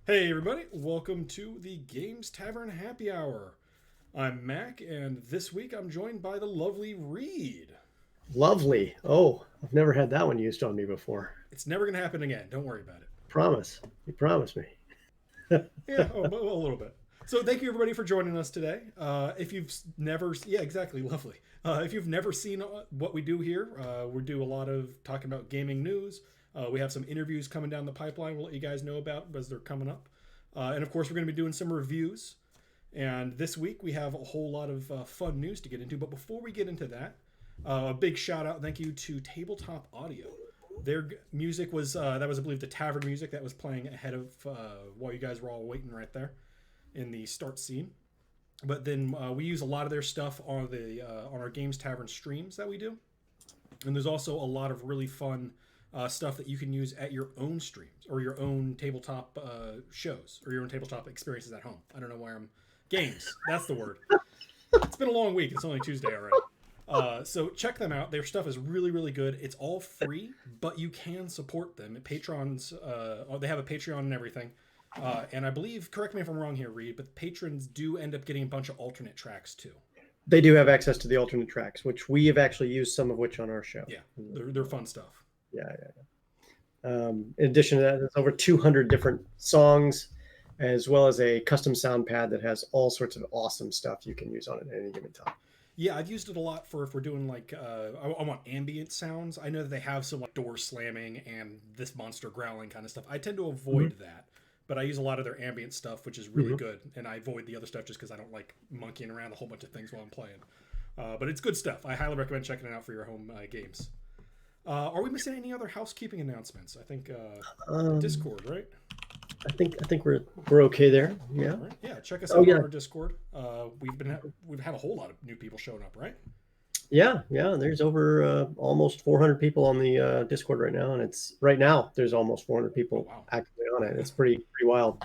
Hey everybody, welcome to the Games Tavern Happy Hour. I'm Mac, and this week I'm joined by the lovely Reed. Lovely. Oh, I've never had that one used on me before. It's never going to happen again, don't worry about it. Promise. You promised me. Yeah, a little bit. So thank you everybody for joining us today. If you've never, yeah, exactly, lovely. If you've never seen what we do here, we do a lot of talking about gaming news. We have some interviews coming down the pipeline. We'll let you guys know about as they're coming up. And of course, we're going to be doing some reviews. And this week we have a whole lot of fun news to get into. But before we get into that, a big shout out, thank you to Tabletop Audio. Their music was that was, I believe, the Tavern music that was playing ahead of while you guys were all waiting right there in the start scene. But then we use a lot of their stuff on our Games Tavern streams that we do, and there's also a lot of really fun stuff that you can use at your own streams or your own tabletop shows or your own tabletop experiences at home. I don't know why I'm games. That's the word. It's been a long week. It's only Tuesday already. So check them out. Their stuff is really, really good. It's all free, but you can support them. Patrons, they have a Patreon and everything. And I believe, correct me if I'm wrong here, Reed, but patrons do end up getting a bunch of alternate tracks too. They do have access to the alternate tracks, which we have actually used some of which on our show. Yeah, they're fun stuff. Yeah. In addition to that, there's over 200 different songs, as well as a custom sound pad that has all sorts of awesome stuff you can use on it at any given time. Yeah, I've used it a lot for if we're doing like I want ambient sounds. I know that they have some like door slamming and this monster growling kind of stuff. I tend to avoid that, but I use a lot of their ambient stuff, which is really good, and I avoid the other stuff just because I don't like monkeying around a whole bunch of things while I'm playing. But it's good stuff. I highly recommend checking it out for your home games. Are we missing any other housekeeping announcements? I think Discord, right? I think we're okay there. Yeah. Right. Yeah, check us out on our Discord. We've had a whole lot of new people showing up, right? Yeah. There's over almost 400 people on the Discord right now, and it's right now there's almost 400 people actively on it. It's pretty wild.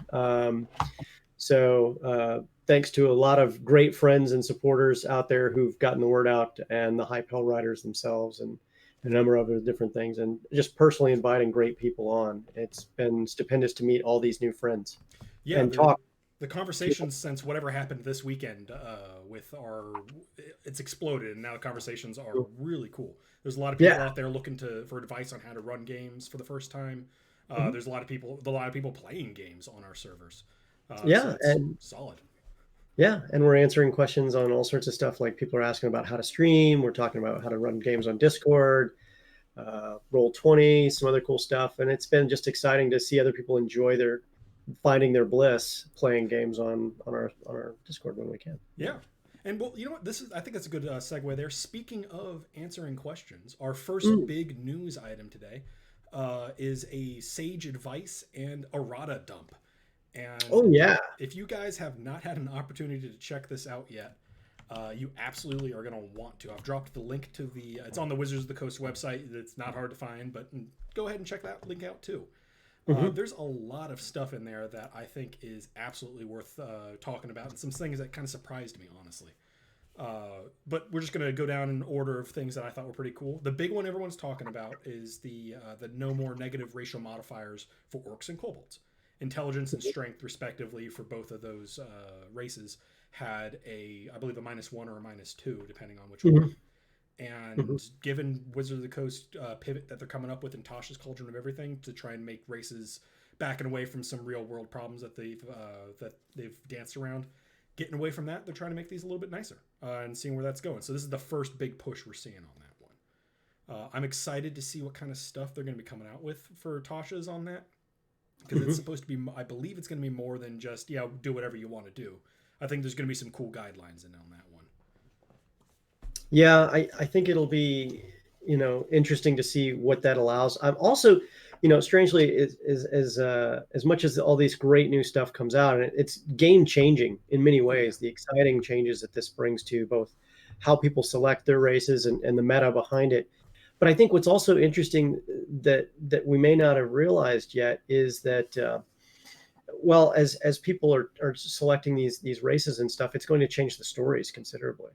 So thanks to a lot of great friends and supporters out there who've gotten the word out, and the Hype Hell Riders themselves, and a number of other different things, and just personally inviting great people on. It's been stupendous to meet all these new friends. Yeah, and talk. The conversations since whatever happened this weekend it's exploded, and now the conversations are really cool. There's a lot of people out there looking for advice on how to run games for the first time. There's a lot of people playing games on our servers. So and solid. Yeah, and we're answering questions on all sorts of stuff. Like people are asking about how to stream. We're talking about how to run games on Discord, Roll20, some other cool stuff. And it's been just exciting to see other people finding their bliss playing games on our Discord when we can. Yeah. And well, you know what? I think that's a good segue there. Speaking of answering questions, our first big news item today is a sage advice and errata dump. And if you guys have not had an opportunity to check this out yet, you absolutely are going to want to. I've dropped the link to it's on the Wizards of the Coast website. It's not hard to find, but go ahead and check that link out too. There's a lot of stuff in there that I think is absolutely worth talking about, and some things that kind of surprised me, honestly. But we're just going to go down in order of things that I thought were pretty cool. The big one everyone's talking about is the no more negative racial modifiers for orcs and kobolds. Intelligence and strength, respectively, for both of those races had I believe a -1 or a -2, depending on which one. And given Wizard of the Coast pivot that they're coming up with in Tasha's Cauldron of Everything to try and make races backing away from some real world problems that they've danced around, getting away from that, they're trying to make these a little bit nicer and seeing where that's going. So this is the first big push we're seeing on that one. I'm excited to see what kind of stuff they're going to be coming out with for Tasha's on that. Because it's supposed to be, I believe it's going to be more than just, do whatever you want to do. I think there's going to be some cool guidelines on that one. Yeah, I think it'll be, interesting to see what that allows. I'm also, strangely, as much as all these great new stuff comes out, and it's game changing in many ways, the exciting changes that this brings to both how people select their races and the meta behind it. But I think what's also interesting that we may not have realized yet is that, as people are selecting these races and stuff, it's going to change the stories considerably.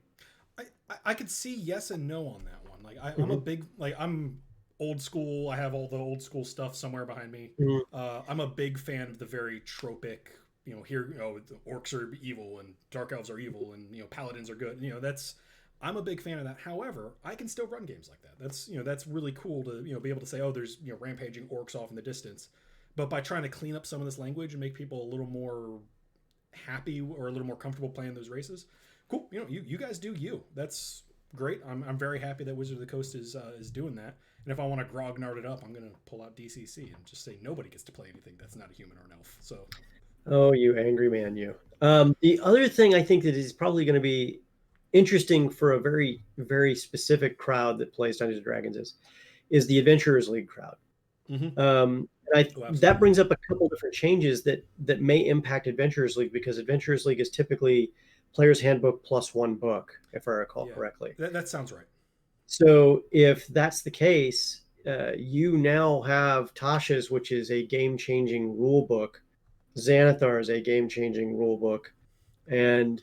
I could see yes and no on that one. Like I'm a big I'm old school. I have all the old school stuff somewhere behind me. Mhm. I'm a big fan of the very tropic. Here, the orcs are evil and dark elves are evil, and paladins are good. That's I'm a big fan of that. However, I can still run games like that. That's really cool to be able to say, oh, there's rampaging orcs off in the distance, but by trying to clean up some of this language and make people a little more happy or a little more comfortable playing those races, cool. You guys do you. That's great. I'm very happy that Wizard of the Coast is doing that. And if I want to grognard it up, I'm gonna pull out DCC and just say nobody gets to play anything that's not a human or an elf. So, Oh, you angry man, you. The other thing I think that is probably going to be interesting for a very, very specific crowd that plays Dungeons and Dragons is the Adventurers League crowd. mm-hmm. That brings up a couple different changes that may impact Adventurers League, because Adventurers League is typically player's handbook plus one book, if I recall correctly. That sounds right. So if that's the case, you now have Tasha's, which is a game-changing rule book. Xanathar is a game-changing rule book, and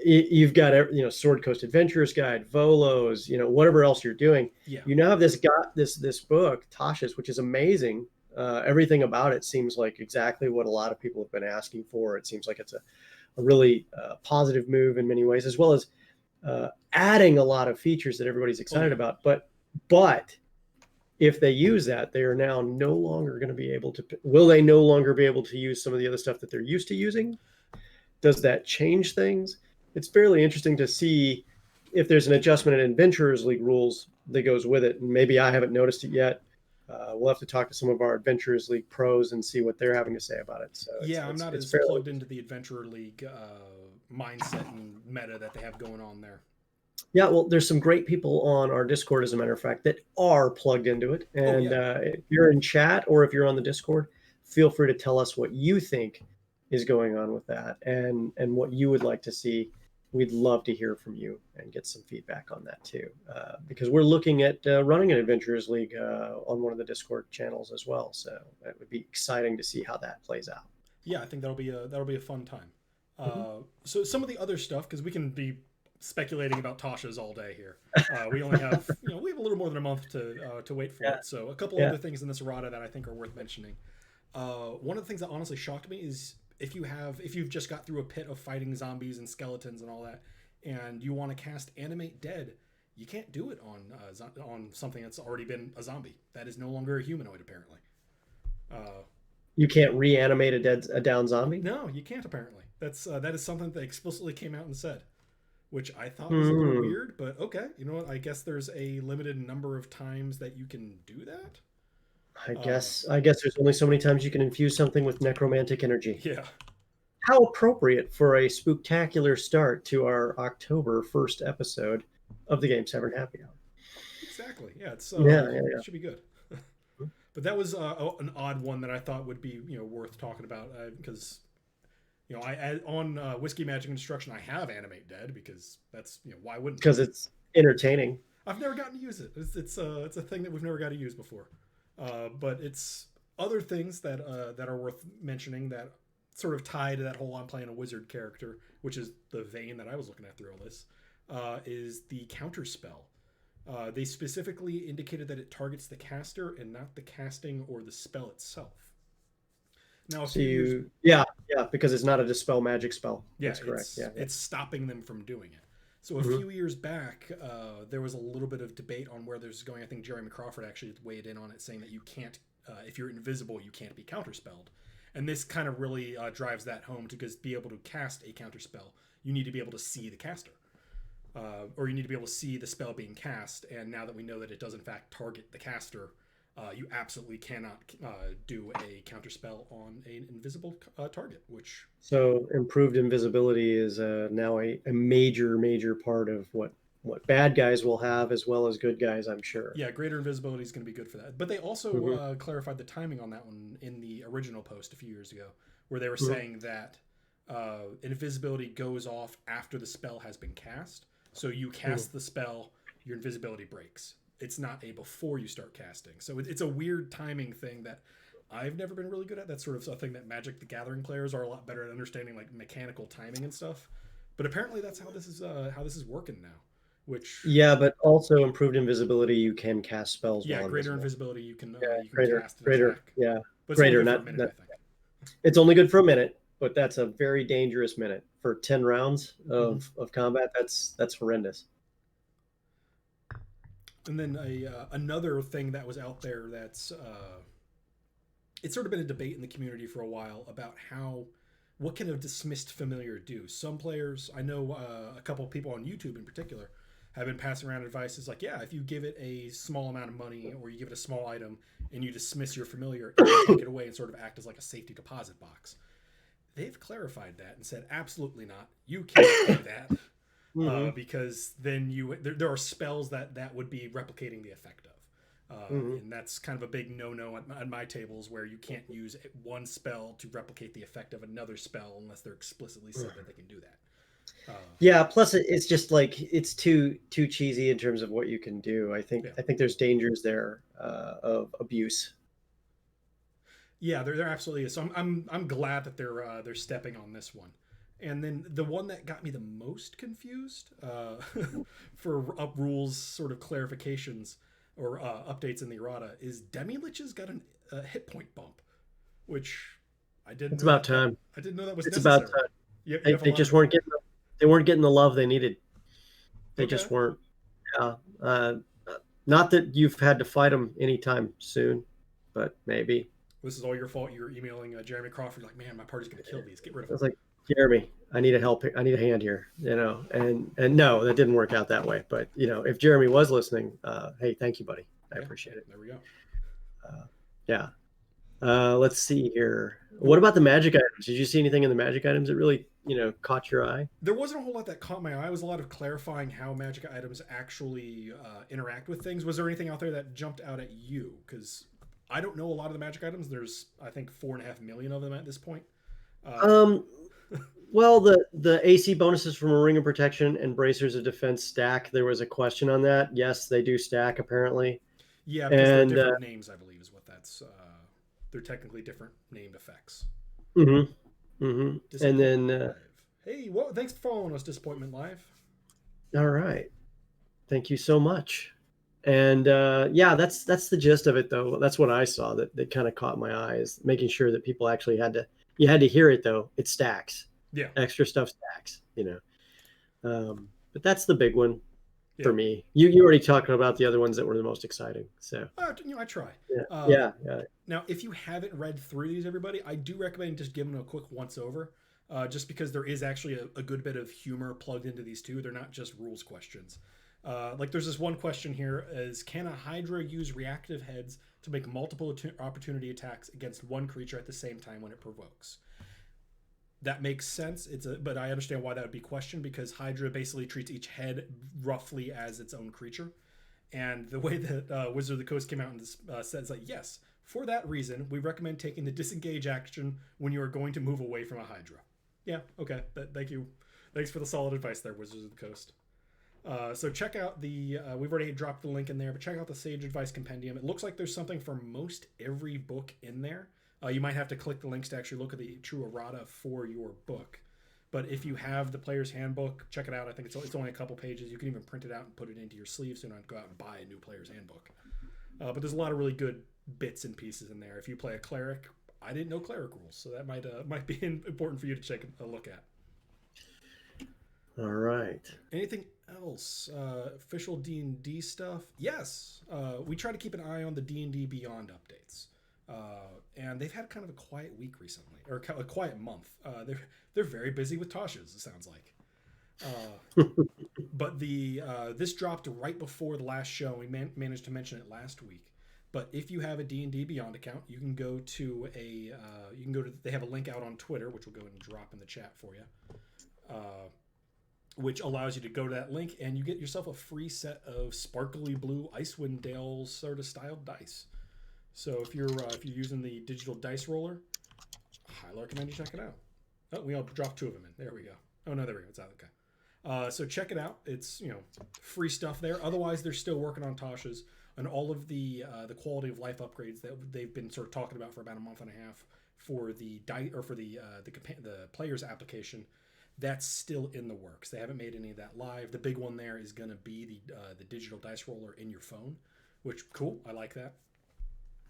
you've got Sword Coast Adventurers Guide, Volos, whatever else you're doing. Yeah. You now have this book, Tasha's, which is amazing. Everything about it seems like exactly what a lot of people have been asking for. It seems like it's a really positive move in many ways, as well as adding a lot of features that everybody's excited about. But if they use that, they are now no longer going to be able to. Will they no longer be able to use some of the other stuff that they're used to using? Does that change things? It's fairly interesting to see if there's an adjustment in Adventurers League rules that goes with it. And maybe I haven't noticed it yet. We'll have to talk to some of our Adventurers League pros and see what they're having to say about it. So I'm not as plugged into the Adventurer League mindset and meta that they have going on there. Yeah, well, there's some great people on our Discord, as a matter of fact, that are plugged into it. And if you're in chat or if you're on the Discord, feel free to tell us what you think is going on with that and what you would like to see. We'd love to hear from you and get some feedback on that too, because we're looking at running an Adventurers League on one of the Discord channels as well. So it would be exciting to see how that plays out. Yeah, I think that'll be a fun time. So some of the other stuff, because we can be speculating about Tasha's all day here. We only have we have a little more than a month to wait for it. So a couple other things in this errata that I think are worth mentioning. One of the things that honestly shocked me is if you've just got through a pit of fighting zombies and skeletons and all that, and you want to cast Animate Dead, you can't do it on something that's already been a zombie. That is no longer a humanoid, apparently. You can't reanimate a down zombie? No, you can't, apparently. That is something that they explicitly came out and said, which I thought was a little weird, but okay. You know what? I guess there's a limited number of times that you can do that. I guess there's only so many times you can infuse something with necromantic energy. Yeah. How appropriate for a spooktacular start to our October 1st episode of the Game Tavern Happy Hour. Exactly. Yeah. It should be good. But that was an odd one that I thought would be worth talking about because on Whiskey Magic Instruction I have Animate Dead because that's why wouldn't? Because it's entertaining. I've never gotten to use it. It's a thing that we've never got to use before. But it's other things that are worth mentioning that sort of tie to that whole I'm playing a wizard character, which is the vein that I was looking at through all this, is the counter spell. They specifically indicated that it targets the caster and not the casting or the spell itself. Now, because it's not a dispel magic spell. Yeah, that's correct. It's stopping them from doing it. So a few years back, there was a little bit of debate on where this is going. I think Jeremy Crawford actually weighed in on it, saying that you can't, if you're invisible, you can't be counterspelled. And this kind of really drives that home because to be able to cast a counterspell, you need to be able to see the caster. Or you need to be able to see the spell being cast. And now that we know that it does in fact target the caster, you absolutely cannot do a counterspell on an invisible target. So improved invisibility is now a major part of what bad guys will have as well as good guys, I'm sure. Yeah, greater invisibility is going to be good for that. But they also clarified the timing on that one in the original post a few years ago, where they were saying that invisibility goes off after the spell has been cast. So you cast the spell, your invisibility breaks. It's not a before you start casting. So it's a weird timing thing that I've never been really good at. That's sort of a thing that Magic the Gathering players are a lot better at understanding, like mechanical timing and stuff. But apparently that's how this is working now, which Yeah, but also improved invisibility. You can cast spells yeah, while greater invisible. invisibility Yeah, you can greater, cast an greater. attack, Yeah, but it's only greater. good for a Not minute, that. I think. It's only good for a minute, but that's a very dangerous minute for 10 rounds Mm-hmm. of combat. That's horrendous. And then another thing that was out there that's it's sort of been a debate in the community for a while about what can a dismissed familiar do. Some players, I know a couple of people on YouTube in particular, have been passing around advice. Is like, yeah, if you give it a small amount of money or you give it a small item and you dismiss your familiar, it can take it away and sort of act as like a safety deposit box. They've clarified that and said, absolutely not. You can't do that. Hmm. Because then there are spells that would be replicating the effect of. Hmm. And that's kind of a big no-no on my tables, where you can't use one spell to replicate the effect of another spell unless they're explicitly said that they can do that. Yeah. Plus, it's just like it's too cheesy in terms of what you can do. I think Yeah, I think there's dangers there of abuse. yeah, there absolutely is. So I'm glad that they're stepping on this one. And then the one that got me the most confused for up rules sort of clarifications or updates in the errata is Demi Lich's got a hit point bump, which I didn't It's know about time. I didn't know that was It's about necessary. time. You have a They lot just of weren't getting they weren't getting the love they needed. They okay. just weren't. Yeah. Not that you've had to fight them anytime soon, but maybe. This is all your fault. You're emailing Jeremy Crawford like, man, my party's gonna kill these. Get rid of I them. was like, Jeremy, I need a help. I need a hand here, and no, that didn't work out that way. But if Jeremy was listening, hey, thank you, buddy. I Yeah, appreciate it. there we go. Yeah. Let's see here. What Well, about the magic items? Did you see anything in the magic items that really, caught your eye? there wasn't a whole lot that caught my eye. It was a lot of clarifying how magic items actually interact with things. Was there anything out there that jumped out at you? Because I don't know a lot of the magic items. There's, I think, 4.5 million of them at this point. Uh, Um, well, the AC bonuses from a ring of protection and bracers of defense stack. There was a question on that. Yes, they do stack apparently, yeah, because they're and different names, I believe, is what that's. They're technically different named effects. hmm and Disappointment then Live. Hey, well, thanks for following us, Disappointment Live. all right. Thank you so much. And yeah, that's the gist of it, though. That's what I saw that kind of caught my eye is making sure that people actually you had to hear it though. It stacks, Yeah, extra stuff stacks. But that's the big one yeah. for me. You already talked about the other ones that were the most exciting. So I try. yeah, Uh, yeah. Now, if you haven't read through these, everybody, I do recommend just giving them a quick once over, just because there is actually a good bit of humor plugged into these too. They're not just rules questions. Like there's this one question here: is can a Hydra use reactive heads to make multiple opportunity attacks against one creature at the same time when it provokes? That makes sense. But I understand why that would be questioned because Hydra basically treats each head roughly as its own creature. And the way that Wizard of the Coast came out and says like, yes, for that reason, we recommend taking the disengage action when you are going to move away from a Hydra. Yeah, okay. Thank you. Thanks for the solid advice there, Wizards of the Coast. So check out we've already dropped the link in there, but check out the Sage Advice Compendium. It looks like there's something for most every book in there. You might have to click the links to actually look at the true errata for your book. But if you have the player's handbook, check it out. I think it's only a couple pages. You can even print it out and put it into your sleeve so you don't have to go out and buy a new player's handbook. But there's a lot of really good bits and pieces in there. If you play a cleric, I didn't know cleric rules, so that might be important for you to take a look at. All right. Anything else? Official D&D stuff? Yes. We try to keep an eye on the D&D Beyond updates. And they've had kind of a quiet week recently, or a quiet month. They're very busy with Tasha's, it sounds like. But this dropped right before the last show. We managed to mention it last week. But if you have a D&D Beyond account, you can go to they have a link out on Twitter, which we'll go and drop in the chat for you. Which allows you to go to that link and you get yourself a free set of sparkly blue Icewind Dale sort of styled dice. So if you're using the digital dice roller, highly recommend you check it out. Oh, we all dropped 2 of them in. There we go. Oh no, there we go. It's out. Okay. So check it out. It's free stuff there. Otherwise, they're still working on Tasha's and all of the quality of life upgrades that they've been sort of talking about for about a month and a half for the player's application. That's still in the works. They haven't made any of that live. The big one there is going to be the digital dice roller in your phone, which cool. I like that.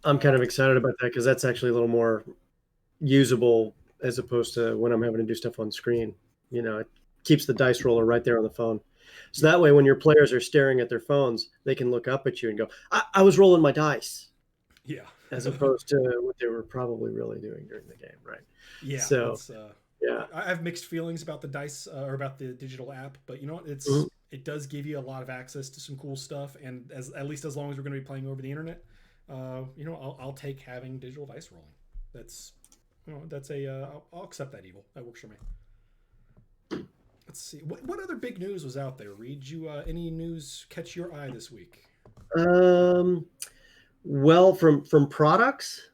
I'm kind of excited about that because that's actually a little more usable as opposed to when I'm having to do stuff on screen. It keeps the dice roller right there on the phone. So that way, when your players are staring at their phones, they can look up at you and go, I was rolling my dice. Yeah. As opposed to what they were probably really doing during the game, right? Yeah. So, yeah. I have mixed feelings about the dice or about the digital app, but you know what? It does give you a lot of access to some cool stuff, and at least as long as we're going to be playing over the internet, I'll take having digital dice rolling. That's I'll accept that evil. That works for me. Let's see. What other big news was out there? Reed, you any news catch your eye this week? Well, from products,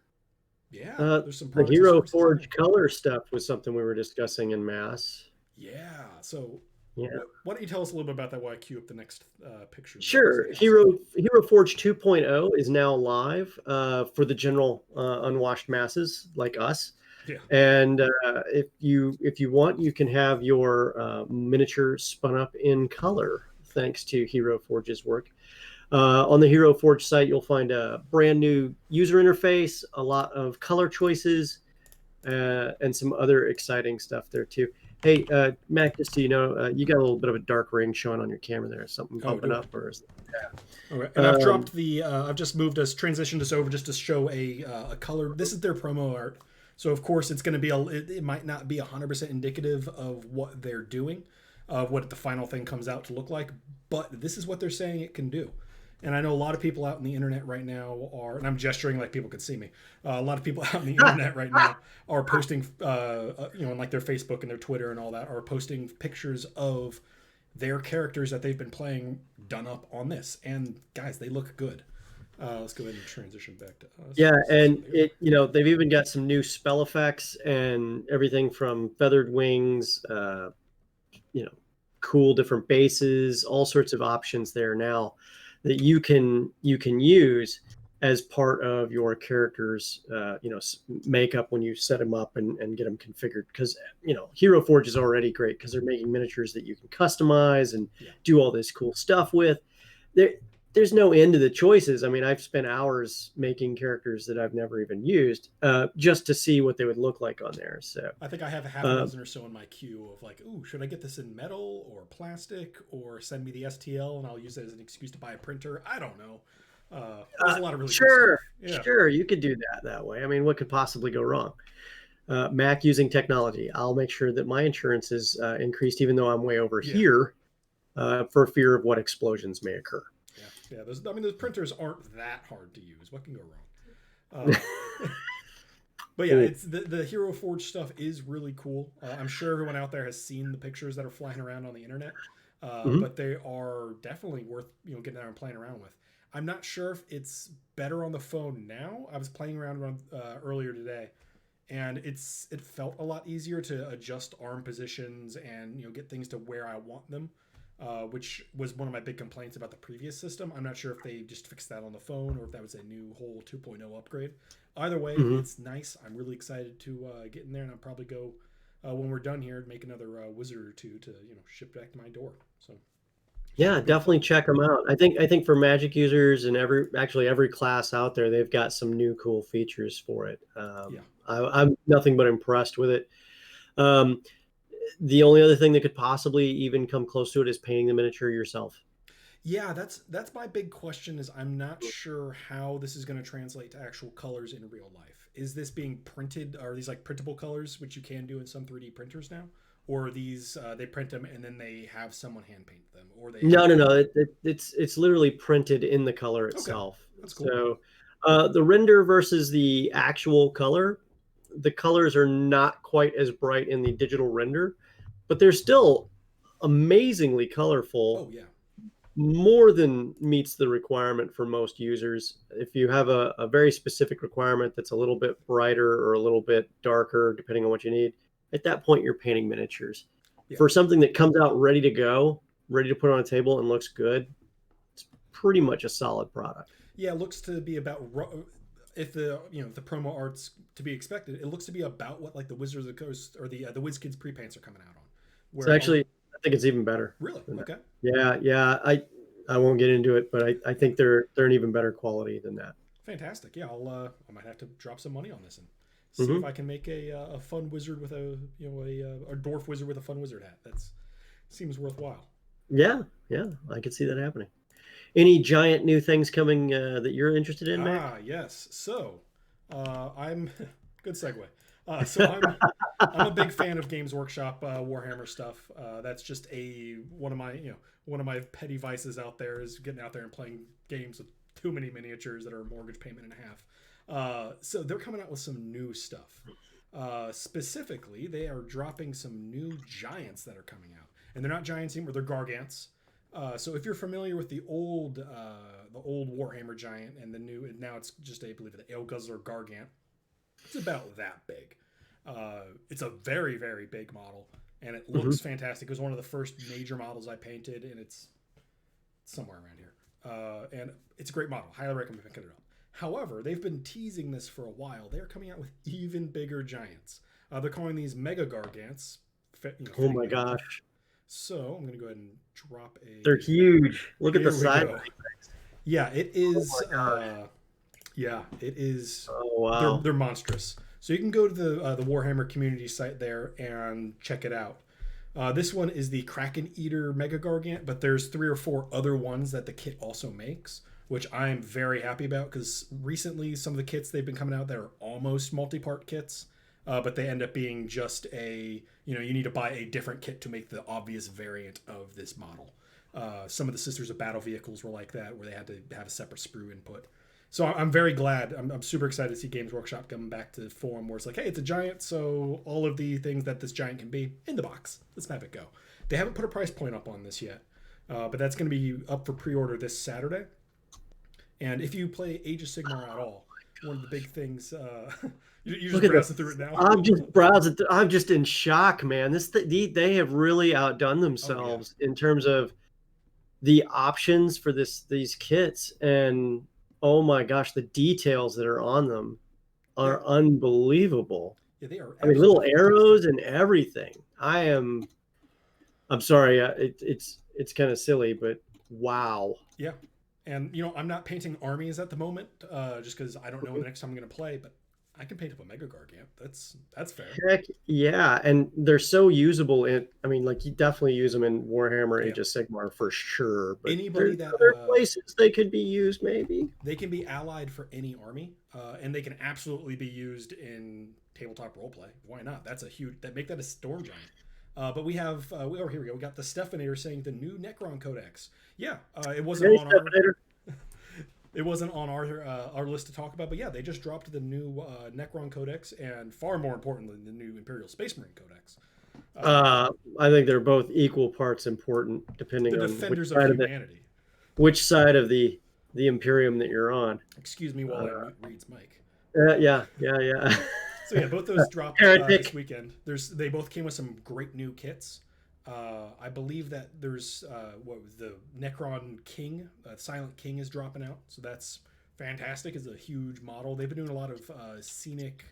yeah, there's some products. The Hero Forge color stuff was something we were discussing in mass. Yeah. So, yeah. Why don't you tell us a little bit about that while I queue up the next pictures? Sure. Hero Forge 2.0 is now live for the general unwashed masses like us. Yeah. And if you want, you can have your miniature spun up in color thanks to Hero Forge's work. On the Hero Forge site, you'll find a brand new user interface, a lot of color choices, and some other exciting stuff there too. Hey, Mac, just so you know, you got a little bit of a dark ring showing on your camera there. Is something bumping up, or is yeah. Okay. And I've dropped I've just moved us, transitioned us over just to show a color. This is their promo art, so of course it's going to be it might not be 100% indicative of what they're doing, of what the final thing comes out to look like, but this is what they're saying it can do. And I know a lot of people out in the internet right now are, and I'm gesturing like people could see me. A lot of people out in the internet right now are posting, on like their Facebook and their Twitter and all that, are posting pictures of their characters that they've been playing done up on this. And guys, they look good. Let's go ahead and transition back to us. Yeah, and they've even got some new spell effects and everything from feathered wings, cool different bases, all sorts of options there now that you can use as part of your character's makeup when you set them up and get them configured. Because Hero Forge is already great because they're making miniatures that you can customize and do all this cool stuff with. There's no end to the choices. I mean, I've spent hours making characters that I've never even used just to see what they would look like on there. So I think I have a half a dozen or so in my queue of like, ooh, should I get this in metal or plastic, or send me the STL and I'll use it as an excuse to buy a printer? I don't know. There's a lot of really sure, cool stuff. Sure, you could do that way. I mean, what could possibly go wrong? Mac using technology. I'll make sure that my insurance is increased, even though I'm way over here, for fear of what explosions may occur. Yeah, those printers aren't that hard to use. What can go wrong? But yeah, it's the Hero Forge stuff is really cool. I'm sure everyone out there has seen the pictures that are flying around on the internet, but they are definitely worth getting out and playing around with. I'm not sure if it's better on the phone now. I was playing around earlier today, and it felt a lot easier to adjust arm positions and get things to where I want them. Which was one of my big complaints about the previous system. I'm not sure if they just fixed that on the phone or if that was a new whole 2.0 upgrade. Either way, it's nice. I'm really excited to get in there, and I'll probably go when we're done here, make another wizard or two to ship back to my door. So yeah, definitely check them out. I think for Magic users and every class out there, they've got some new cool features for it. I'm nothing but impressed with it. The only other thing that could possibly even come close to it is painting the miniature yourself. Yeah, that's my big question. Is I'm not sure how this is going to translate to actual colors in real life. Is this being printed? Are these like printable colors, which you can do in some 3D printers now, or are these they print them and then they have someone hand paint them, or they? No. It's literally printed in the color itself. Okay. That's cool. So the render versus the actual color. The colors are not quite as bright in the digital render, but they're still amazingly colorful. Oh, yeah. More than meets the requirement for most users. If you have a very specific requirement that's a little bit brighter or a little bit darker, depending on what you need, at that point, you're painting miniatures. Yeah. For something that comes out ready to go, ready to put on a table and looks good, it's pretty much a solid product. Yeah, it looks to be about... If the the promo art's to be expected, it looks to be about what like the Wizards of the Coast or the WizKids pre-paints are coming out on, So where actually, I think it's even better really than that. okay. Yeah, yeah. I won't get into it, but I think they're an even better quality than that. Fantastic. Yeah, I might have to drop some money on this and see if Hmm. I can make a fun wizard with a dwarf wizard with a fun wizard hat. That's seems worthwhile. Yeah, yeah. I could see that happening. Any giant new things coming that you're interested in, Mac? Ah, yes. So, I'm good segue. I'm a big fan of Games Workshop Warhammer stuff. That's just a one of my petty vices out there is getting out there and playing games with too many miniatures that are a mortgage payment and a half. So they're coming out with some new stuff. Specifically, they are dropping some new giants that are coming out, and they're not giants anymore; they're gargants. So if you're familiar with the old Warhammer giant and the new, now it's just I believe the Ale Guzzler Gargant. It's about that big. It's a very very big model, and it Hmm. looks fantastic. It was one of the first major models I painted, and it's somewhere around here. And it's a great model. Highly recommend picking it up. However, they've been teasing this for a while. They're coming out with even bigger giants. They're calling these Mega Gargants. Oh my Fittingly enough. gosh, So I'm gonna go ahead and drop they're a. huge. Look at the Here we size. go. Yeah, it Oh is. my gosh. Yeah, it is. Oh They're wow. they're monstrous. So you can go to the Warhammer community site there and check it out. This one is the Kraken Eater Mega Gargant, but there's 3 or 4 other ones that the kit also makes, which I'm very happy about because recently some of the kits they've been coming out that are almost multi-part kits, but they end up being just you need to buy a different kit to make the obvious variant of this model. Some of the Sisters of Battle vehicles were like that, where they had to have a separate sprue input. So I'm very glad. I'm super excited to see Games Workshop coming back to form where it's like, hey, it's a giant, so all of the things that this giant can be in the box. Let's have it go. They haven't put a price point up on this yet, but that's going to be up for pre-order this Saturday. And if you play Age of Sigmar at all, one of the big things you're just Look at browsing this. through it now. I'm just browsing. I'm just in shock, man. They have really outdone Oh yeah, themselves in terms of the options for these kits, and oh my gosh, the details that are on them yeah, are unbelievable. yeah. They are I mean, absolutely little fantastic. arrows and everything. I'm sorry. It's kind of silly, but wow. Yeah, and I'm not painting armies at the moment, just because I don't know when the next time I'm going to play. But I can paint up a Mega Gargant. That's fair. Heck yeah, and they're so usable in. I mean, like you definitely use them in Warhammer Yeah. Age of Sigmar for sure, but Anybody there's that other places they could be used, maybe. they can be allied for any army, and they can absolutely be used in tabletop roleplay. Why not? That's a huge that make that a storm giant. But we have here we go. We got the Stephanator saying the new Necron Codex. Yeah, it wasn't Hey, on our Stepanator. it wasn't on our list to talk about, but yeah, they just dropped the new Necron Codex, and far more importantly, the new Imperial Space Marine Codex. Uh, Uh, I think they're both equal parts important, the depending on Defenders of Humanity. which side of the Imperium that you're on. Excuse me while I Uh, mute Reed's mic. yeah, yeah, yeah. So yeah, both those dropped this Heretic. weekend. They both came with some great new kits. I believe that there's what was the Necron King, Silent King is dropping out, so that's fantastic. It's a huge model. They've been doing a lot of scenic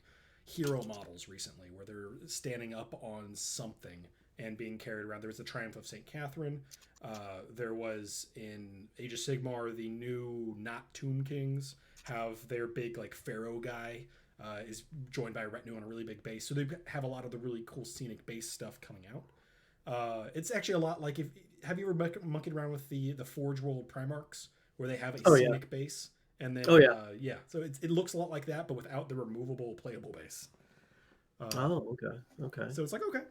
hero models recently, where they're standing up on something and being carried around. There was the Triumph of Saint Catherine. There was in Age of Sigmar the new Not Tomb Kings have their big like pharaoh guy is joined by a retinue on a really big base. So they have a lot of the really cool scenic base stuff coming out. It's actually a lot like if have you ever monkeyed around with the Forge World Primarchs where they have a Oh yeah. scenic base and then Oh yeah. yeah, so it looks a lot like that but without the removable playable base. Uh, Oh, okay. Okay. so it's like okay,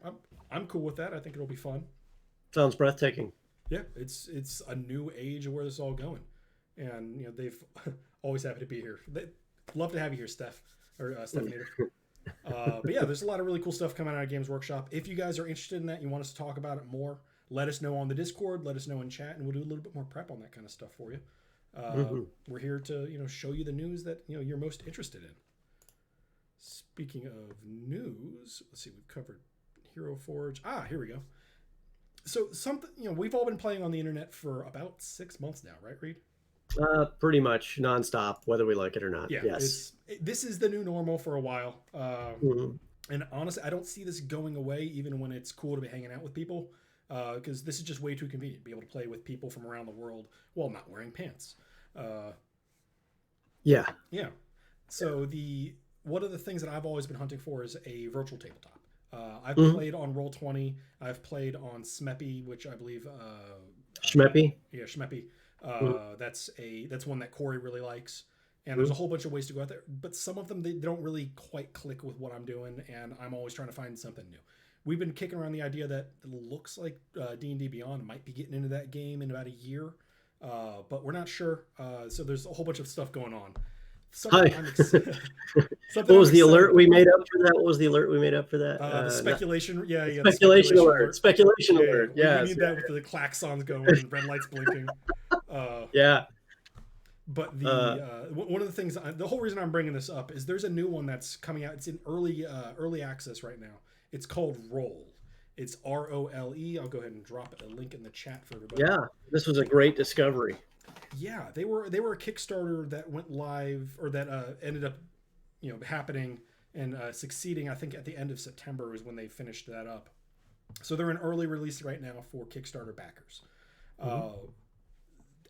I'm cool with that. I think it'll be fun. Sounds breathtaking. Yeah, it's a new age of where this is all going, and they've always happy to be here. They love to have you here, Steph or Stephanie. But yeah, there's a lot of really cool stuff coming out of Games Workshop. If you guys are interested in that, you want us to talk about it more, let us know on the Discord, let us know in chat, and we'll do a little bit more prep on that kind of stuff for you. Hmm. We're here to show you the news that you're most interested in. Speaking of news, let's see, we've covered Hero Forge. Here we go. So something we've all been playing on the internet for about 6 months now, right, Reed? Pretty much nonstop, whether we like it or not. Yeah, Yes. this is the new normal for a while. Mhm. And honestly, I don't see this going away, even when it's cool to be hanging out with people, because this is just way too convenient. Be able to play with people from around the world while not wearing pants. Uh, Yeah. yeah. So the one of the things that I've always been hunting for is a virtual tabletop. I've Mhm. played on Roll20. I've played on Smeppy, which I believe, Schmeppy. yeah, Schmeppy. Mhm. That's one that Corey really likes. And there's a Mhm. whole bunch of ways to go out there, but some of them they don't really quite click with what I'm doing, and I'm always trying to find something new. We've been kicking around the idea that it looks like D&D Beyond might be getting into that game in about a year, but we're not sure. So there's a whole bunch of stuff going on. Something Hi. I'm ex- something What I'm was the excited alert we about. made up for that? What was the alert we made up for that? The speculation, yeah, the Speculation speculation alert. alert. Speculation Yeah. alert. We Yes. need that with the klaxons going and red lights blinking. Uh, Yeah. But Uh, one of the things, the whole reason I'm bringing this up is there's a new one that's coming out. It's in early access right now. It's called Roll. It's ROLE. I'll go ahead and drop a link in the chat for everybody. yeah. This was a great discovery. Yeah, they were a Kickstarter that went live, or that ended up happening and succeeding. I think at the end of September is when they finished that up. So they're in early release right now for Kickstarter backers. Mhm.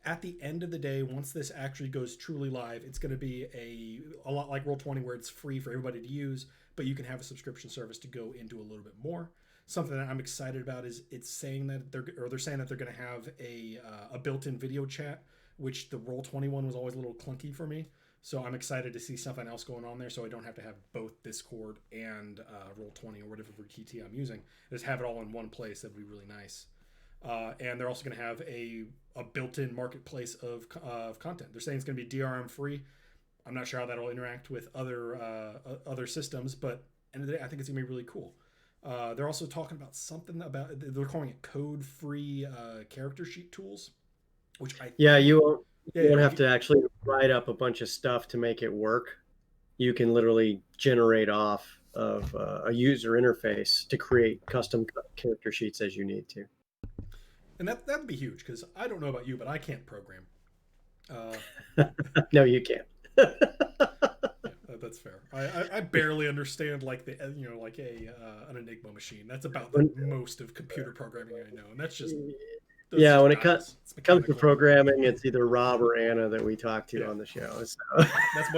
At the end of the day, once this actually goes truly live, it's going to be a lot like Roll20, where it's free for everybody to use, but you can have a subscription service to go into a little bit more. Something that I'm excited about is it's saying that they're saying that they're going to have a built-in video chat, which the Roll20 one was always a little clunky for me. So I'm excited to see something else going on there, so I don't have to have both Discord and Roll20 or whatever TT I'm using. Just have it all in one place. That'd be really nice. And they're also going to have a built-in marketplace of content. They're saying it's going to be DRM free. I'm not sure how that'll interact with other systems, but end of the day, I think it's going to be really cool. They're also talking about something about, they're calling it code-free character sheet tools, which I Yeah, think, you won't have you, to actually write up a bunch of stuff to make it work. You can literally generate off of a user interface to create custom character sheets as you need to. and that'd be huge, because I don't know about you, but I can't program. Uh, No, you can't. Yeah, that's fair. I barely understand like like a an Enigma machine. That's about the most of computer programming I know, and that's Yeah, just when it dials. It's comes to mechanical. programming, it's either Rob or Anna that we talk to Yeah, on the show. So.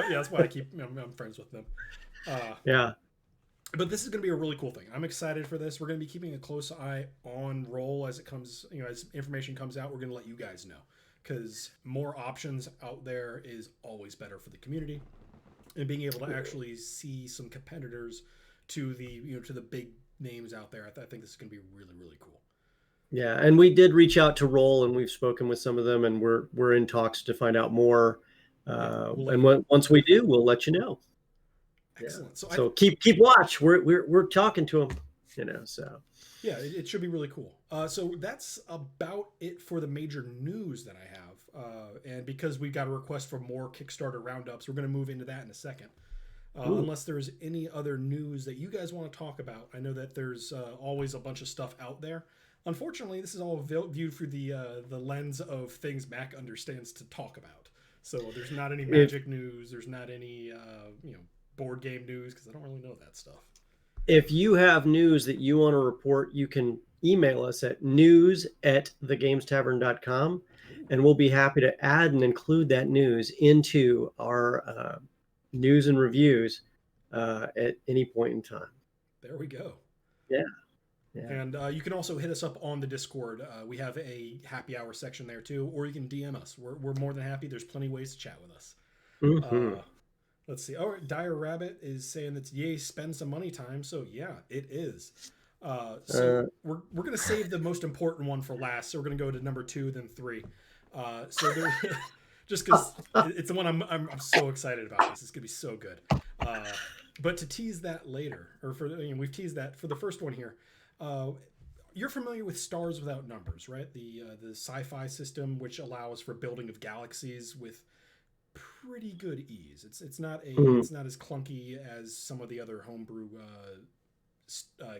that's why I keep I'm friends with them. Uh, Yeah. but this is going to be a really cool thing. I'm excited for this. We're going to be keeping a close eye on Roll as it comes. As information comes out, we're going to let you guys know, because more options out there is always better for the community, and being able to actually see some competitors to the big names out there. I think this is going to be really, really cool. Yeah, and we did reach out to Roll, and we've spoken with some of them, and we're in talks to find out more. Yeah, Once we do, we'll let you know. Excellent. Yeah. So keep watch. We're talking to them, So yeah, it should be really cool. So that's about it for the major news that I have. And because we got a request for more Kickstarter roundups, we're going to move into that in a second. Unless there's any other news that you guys want to talk about. I know that there's always a bunch of stuff out there. Unfortunately, this is all viewed through the lens of things Mac understands to talk about. So there's not any magic news. There's not any board game news, because I don't really know that stuff. If you have news that you want to report, you can email us at news@thegamestavern.com, and we'll be happy to add and include that news into our news and reviews at any point in time. There we go. Yeah. And you can also hit us up on the Discord. We have a happy hour section there too, or you can DM us. We're more than happy. There's plenty of ways to chat with us. Mm-hmm. Let's see. Oh, Dire Rabbit is saying that yay, spend some money time. So yeah, it is. So we're gonna save the most important one for last. So we're gonna go to number 2, then 3. So there, just because it's the one I'm so excited about. This is gonna be so good. But to tease that later, or we've teased that for the first one here. You're familiar with Stars Without Numbers, right? The sci-fi system, which allows for building of galaxies with pretty good ease. It's not as clunky as some of the other homebrew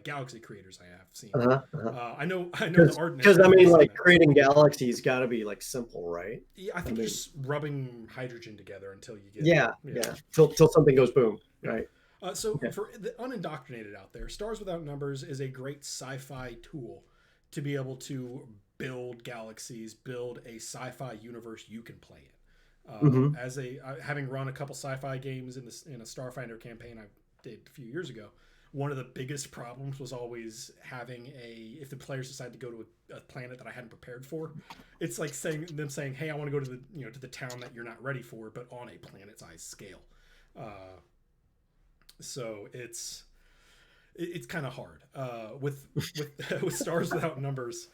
galaxy creators I have seen. I know the art, because creating galaxies got to be like simple, right? Yeah, I think just rubbing hydrogen together until you get yeah till something goes boom, right? So Okay. for the unindoctrinated out there, Stars Without Numbers is a great sci-fi tool to be able to build galaxies, build a sci-fi universe you can play in. Hmm. As a having run a couple sci-fi games in a Starfinder campaign I did a few years ago, one of the biggest problems was always having if the players decide to go to a planet that I hadn't prepared for, it's like saying, hey, I want to go to the town that you're not ready for, but on a planet-sized scale. Uh, so it's kind of hard with with Stars Without Numbers.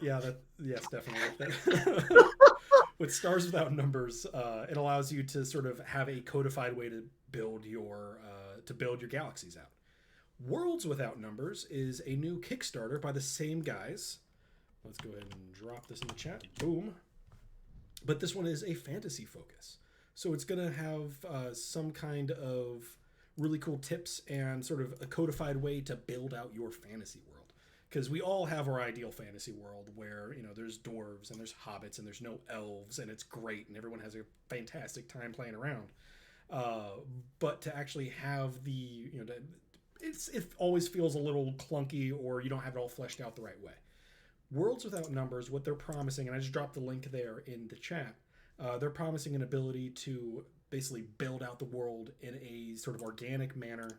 Yeah, that yes, definitely. With Stars Without Numbers, it allows you to sort of have a codified way to build your galaxies out. Worlds Without Numbers is a new Kickstarter by the same guys. Let's go ahead and drop this in the chat. Boom. But this one is a fantasy focus. So it's going to have some kind of really cool tips and sort of a codified way to build out your fantasy world. Because we all have our ideal fantasy world where, there's dwarves and there's hobbits and there's no elves and it's great and everyone has a fantastic time playing around. But to actually have it always feels a little clunky or you don't have it all fleshed out the right way. Worlds Without Numbers, what they're promising, and I just dropped the link there in the chat, they're promising an ability to basically build out the world in a sort of organic manner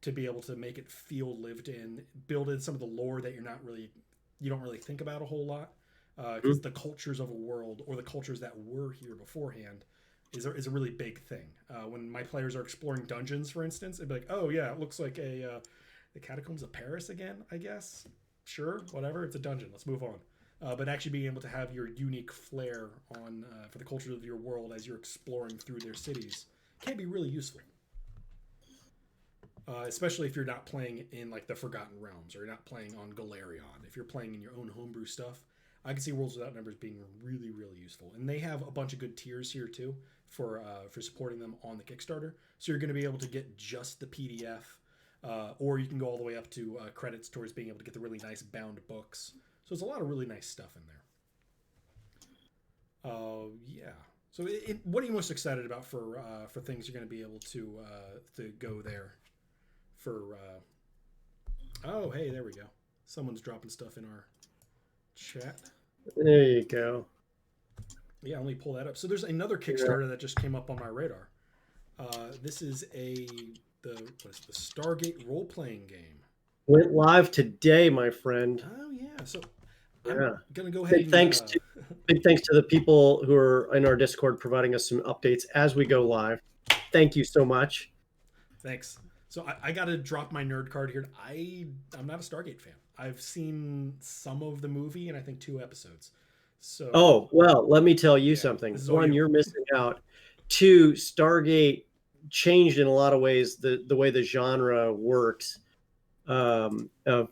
to be able to make it feel lived in, build in some of the lore that you don't really think about a whole lot, because the cultures of a world or the cultures that were here beforehand is a really big thing. When my players are exploring dungeons, for instance, it'd be like, oh yeah, it looks like the catacombs of Paris again, I guess. Sure, whatever, it's a dungeon. Let's move on. But actually being able to have your unique flair for the culture of your world as you're exploring through their cities can be really useful. Especially if you're not playing in like the Forgotten Realms or you're not playing on Galarion. If you're playing in your own homebrew stuff, I can see Worlds Without Numbers being really, really useful. And they have a bunch of good tiers here too for supporting them on the Kickstarter. So you're going to be able to get just the PDF, or you can go all the way up to credits towards being able to get the really nice bound books. So there's a lot of really nice stuff in there. Yeah. So what are you most excited about for things you're going to be able to go there? Oh, hey, there we go. Someone's dropping stuff in our chat. There you go. Yeah, let me pull that up. So there's another Kickstarter that just came up on my radar. This is the Stargate role-playing game. Went live today, my friend. Oh yeah. So I'm gonna go ahead. Big thanks to the people who are in our Discord providing us some updates as we go live. Thank you so much. Thanks. So I got to drop my nerd card here. I'm not a Stargate fan. I've seen some of the movie and I think 2 episodes. So oh well, let me tell you something. One, you're missing out. 2, Stargate changed in a lot of ways the way the genre works for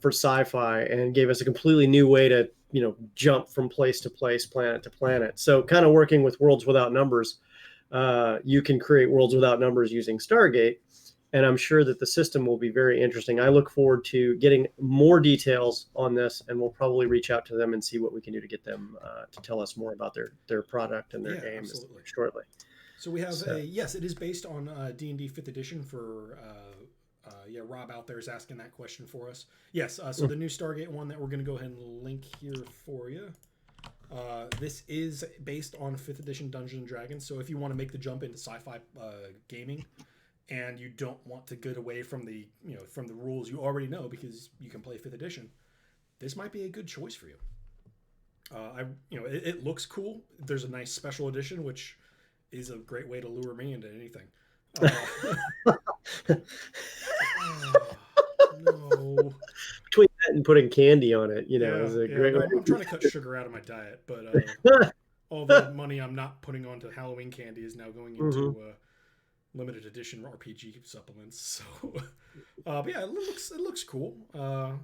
sci-fi and gave us a completely new way to jump from place to place, planet to planet. So kind of working with Worlds Without Numbers, you can create Worlds Without Numbers using Stargate. And I'm sure that the system will be very interesting. I look forward to getting more details on this, and we'll probably reach out to them and see what we can do to get them to tell us more about their product and their game shortly. So we have yes, it is based on D&D 5th edition for Rob out there is asking that question for us. Yes, so the new Stargate one that we're going to go ahead and link here for you. This is based on 5th edition Dungeons & Dragons, so if you want to make the jump into sci-fi gaming, and you don't want to get away from the rules you already know because you can play 5th edition, this might be a good choice for you. It looks cool. There's a nice special edition, which is a great way to lure me into anything. No. Between that and putting candy on it, is a great way. I'm trying to cut sugar out of my diet, but all the money I'm not putting onto Halloween candy is now going into limited edition RPG supplements. So, but yeah, it looks cool. I'll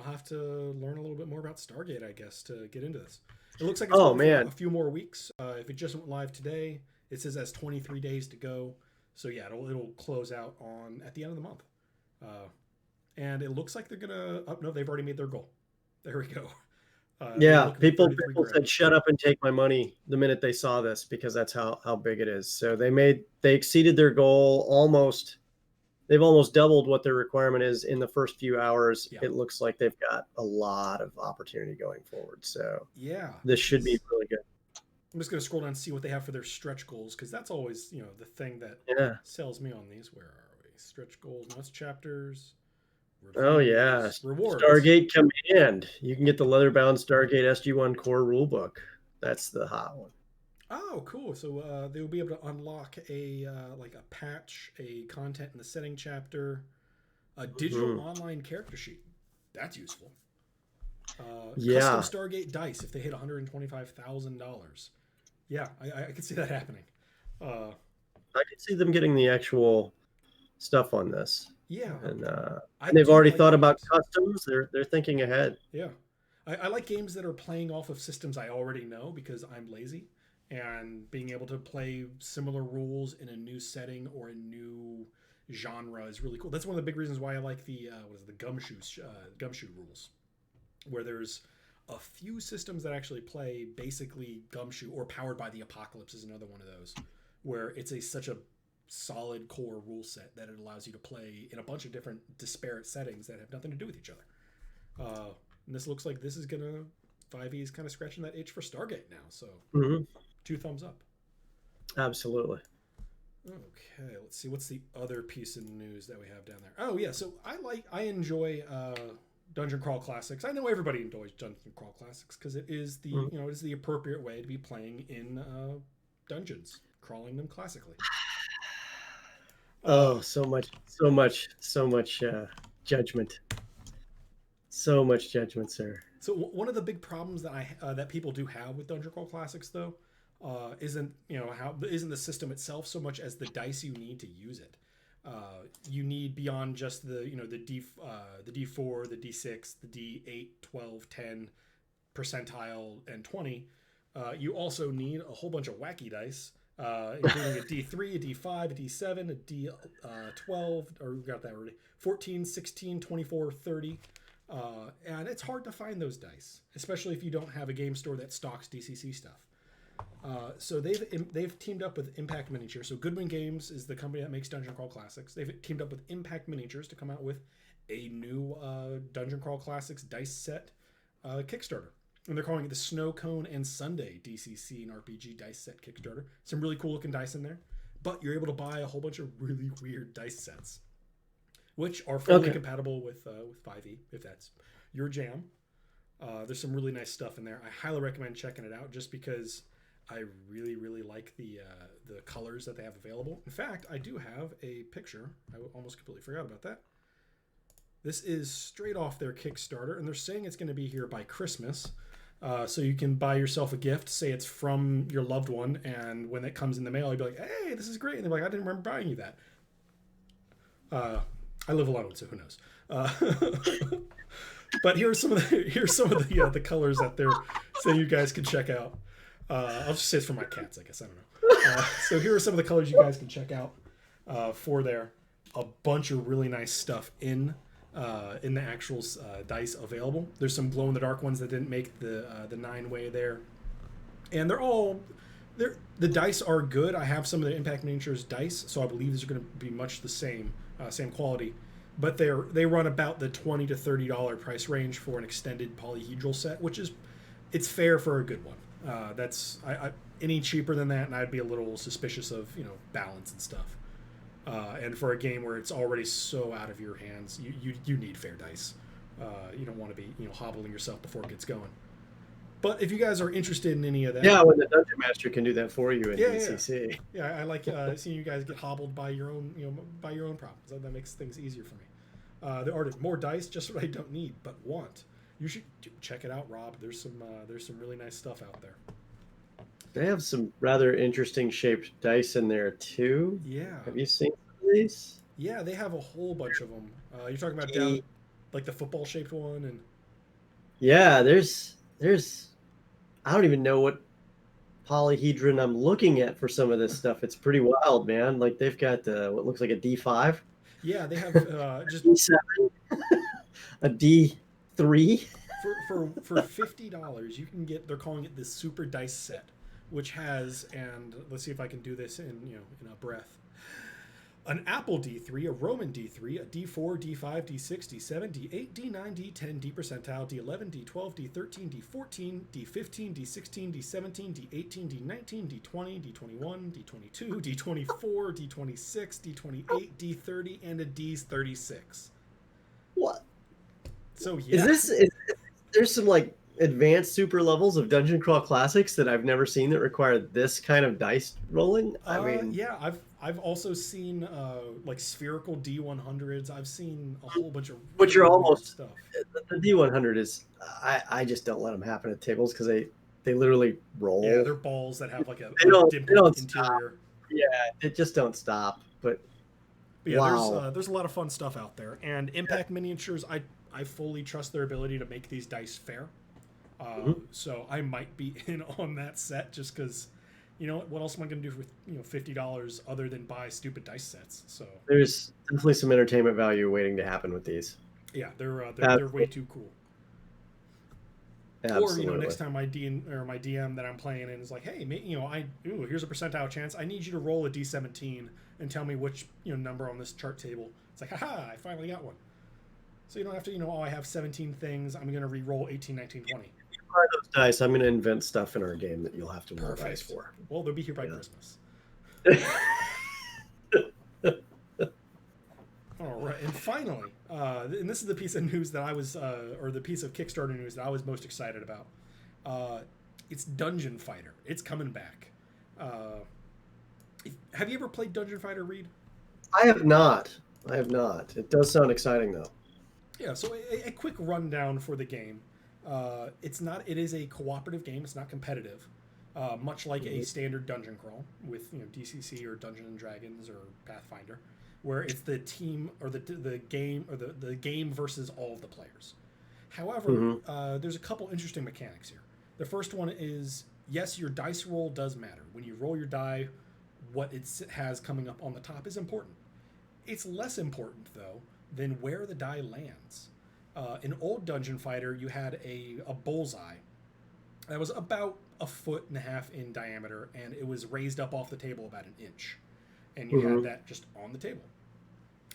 have to learn a little bit more about Stargate, I guess, to get into this. It looks like it's for a few more weeks. If it just went live today, it says it has 23 days to go. So yeah, it'll close out at the end of the month. And it looks like they're gonna. Oh no, they've already made their goal. There we go. People said, "Shut up and take my money" the minute they saw this, because that's how big it is. So they exceeded their goal almost they've almost doubled what their requirement is in the first few hours. Yeah. It looks like they've got a lot of opportunity going forward. So Yeah. this should be really good. I'm just going to scroll down and see what they have for their stretch goals, because that's always, the thing that sells me on these. Where are we? Stretch goals, must chapters. Reviews, oh yeah, rewards. Stargate Command. You can get the leather-bound Stargate SG-1 core rulebook. That's the hot one. Oh, cool! So they will be able to unlock a like a patch, a content in the setting chapter, a digital online character sheet. That's useful. Custom Stargate dice if they hit $125,000. Yeah, I could see that happening. I could see them getting the actual stuff on this. Yeah, and they've already thought about customs. They're thinking ahead. Yeah, I like games that are playing off of systems I already know because I'm lazy, and being able to play similar rules in a new setting or a new genre is really cool. That's one of the big reasons why I like the gumshoe rules, where there's a few systems that actually play basically gumshoe, or Powered by the Apocalypse is another one of those, where it's such a solid core rule set that it allows you to play in a bunch of different disparate settings that have nothing to do with each other. And this looks like this is gonna 5e is kind of scratching that itch for Stargate now. So 2 thumbs up. Absolutely. Okay, let's see what's the other piece of news that we have down there. Oh yeah, so I enjoy Dungeon Crawl Classics. I know everybody enjoys Dungeon Crawl Classics because it is the it is the appropriate way to be playing in dungeons, crawling them classically. So much judgment. So much judgment, sir. So one of the big problems that that people do have with Dungeon Crawl Classics, though, isn't the system itself so much as the dice you need to use it. You need, beyond just the D4, the D6, the D8, 12, 10 percentile, and 20. You also need a whole bunch of wacky dice, including a D3, a D5, a D7, a D12, or we got that already, 14, 16, 24, 30. And it's hard to find those dice, especially if you don't have a game store that stocks DCC stuff. So they've teamed up with Impact Miniatures. So Goodwin Games is the company that makes Dungeon Crawl Classics. They've teamed up with Impact Miniatures to come out with a new Dungeon Crawl Classics dice set Kickstarter. And they're calling it the Snow Cone and Sunday DCC and RPG dice set Kickstarter. Some really cool looking dice in there. But you're able to buy a whole bunch of really weird dice sets, which are fully compatible with 5e, if that's your jam. There's some really nice stuff in there. I highly recommend checking it out just because I really, really like the colors that they have available. In fact, I do have a picture. I almost completely forgot about that. This is straight off their Kickstarter, and they're saying it's going to be here by Christmas. So you can buy yourself a gift, say it's from your loved one, and when it comes in the mail, you'll be like, hey, this is great. And they're like, I didn't remember buying you that. I live alone, so who knows? But here's some of the colors that they're saying you guys can check out. I'll just say it's for my cats, I guess. I don't know. So here are some of the colors you guys can check out for there. A bunch of really nice stuff in the actual dice available. There's some glow in the dark ones that didn't make the 9-way there, and the dice are good. I have some of the Impact Miniatures dice, so I believe these are going to be much the same quality, but they run about the $20 to $30 price range for an extended polyhedral set, which is it's fair for a good one. That's any cheaper than that, and I'd be a little suspicious of balance and stuff. And for a game where it's already so out of your hands, you need fair dice. You don't want to be hobbling yourself before it gets going. But if you guys are interested in any of that, when the Dungeon Master can do that for you in DCC. Yeah, I like seeing you guys get hobbled by your own problems. That makes things easier for me. There are more dice, just what I don't need but want. You should check it out, Rob. There's some really nice stuff out there. They have some rather interesting shaped dice in there too. Yeah. Have you seen these? Yeah, they have a whole bunch of them. You're talking about down like the football shaped one, and yeah, there's I don't even know what polyhedron I'm looking at for some of this stuff. It's pretty wild, man. Like they've got what looks like a D5. Yeah, they have just D7, a D3. For $50, you can get. They're calling it the Super Dice Set, which has, and let's see if I can do this in a breath. An Apple D3, a Roman D3, a D4, D5, D6, D7, D8, D9, D10, D percentile, D11, D12, D13, D14, D15, D16, D17, D18, D19, D20, D21, D22, D24, D26, D28, D30, and a D36. What? So Is yeah. this? There's some like advanced super levels of Dungeon Crawl Classics that I've never seen that require this kind of dice rolling. I mean, Yeah, I've also seen like spherical D100s. I've seen a whole bunch of but really you're weird almost stuff. the D100 is. I just don't let them happen at tables because they literally roll. Yeah, they're balls that have like a They dimpled don't interior. stop. Yeah, it just don't stop. But Yeah, wow. there's a lot of fun stuff out there, and Impact Miniatures, I fully trust their ability to make these dice fair. So I might be in on that set just because, you know, what else am I going to do with $50 other than buy stupid dice sets? So There's definitely some entertainment value waiting to happen with these. yeah, they're way too cool. Absolutely. Or next time my DM that I'm playing in is like, hey, here's a percentile chance. I need you to roll a D17 and tell me which number on this chart table. It's like, haha, I finally got one. So you don't have to, I have 17 things. I'm going to re-roll 18, 19, 20. If you buy those dice, I'm going to invent stuff in our game that you'll have to roll dice for. Well, they'll be here by Christmas. All right, and finally, and this is the piece of news that I was, or the piece of Kickstarter news that I was most excited about. It's Dungeon Fighter. It's coming back. Have you ever played Dungeon Fighter, Reed? I have not. It does sound exciting, though. Yeah, so a quick rundown for the game. It is a cooperative game. It's not competitive. Much like a standard dungeon crawl with DCC or Dungeons and Dragons or Pathfinder, where it's the team or the game or the game versus all of the players. However, there's a couple interesting mechanics here. The first one is, yes, your dice roll does matter. When you roll your die, what it has coming up on the top is important. It's less important, though, than where the die lands. In old Dungeon Fighter, you had a bullseye that was about 1.5 feet in diameter, and it was raised up off the table about 1 inch. And you had that just on the table.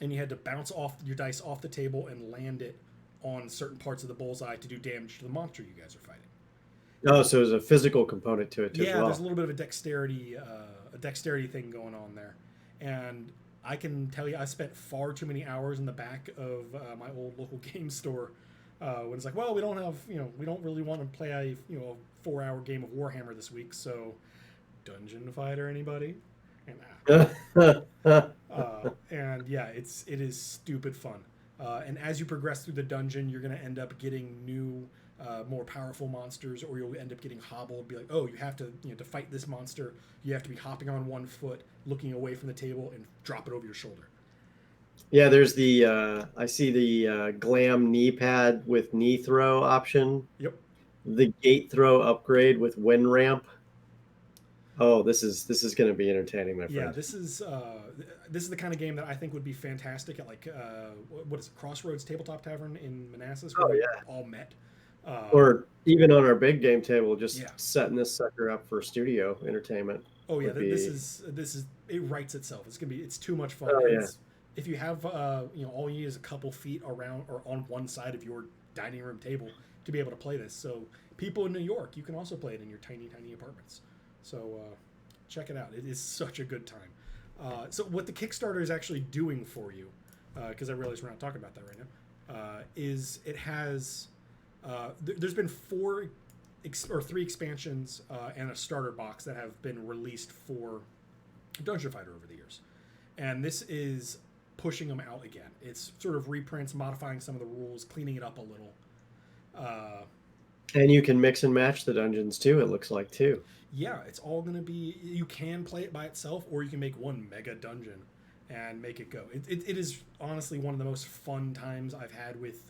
And you had to bounce off your dice off the table and land it on certain parts of the bullseye to do damage to the monster you guys are fighting. Oh, so there's a physical component to it too. Yeah, as well. There's a little bit of a dexterity thing going on there. And I can tell you, I spent far too many hours in the back of my old local game store when it's like, well, we don't really want to play a 4-hour game of Warhammer this week, so Dungeon Fighter, anybody? And yeah, it is stupid fun. And as you progress through the dungeon, you're going to end up getting new, more powerful monsters, or you'll end up getting hobbled. Be like, oh, you have to, to fight this monster, you have to be hopping on 1 foot, looking away from the table, and drop it over your shoulder. Yeah, there's the I see the glam knee pad with knee throw option. Yep. The gate throw upgrade with wind ramp. Oh, this is going to be entertaining, my friend. Yeah, this is the kind of game that I think would be fantastic at what is it, Crossroads Tabletop Tavern in Manassas, where we all met. Or even on our big game table, just setting this sucker up for studio entertainment. Oh yeah, this is it writes itself. It's too much fun. Oh, yeah. If you have all you need is a couple feet around or on one side of your dining room table to be able to play this. So people in New York, you can also play it in your tiny apartments. So check it out. It is such a good time. So what the Kickstarter is actually doing for you, because I realize we're not talking about that right now, is it has there's been 3 expansions and a starter box that have been released for Dungeon Fighter over the years, and this is pushing them out again. It's sort of reprints, modifying some of the rules, cleaning it up a little. And you can mix and match the dungeons too, it looks like, too. Yeah, it's all going to be... You can play it by itself, or you can make one mega dungeon and make it go. It is honestly one of the most fun times I've had with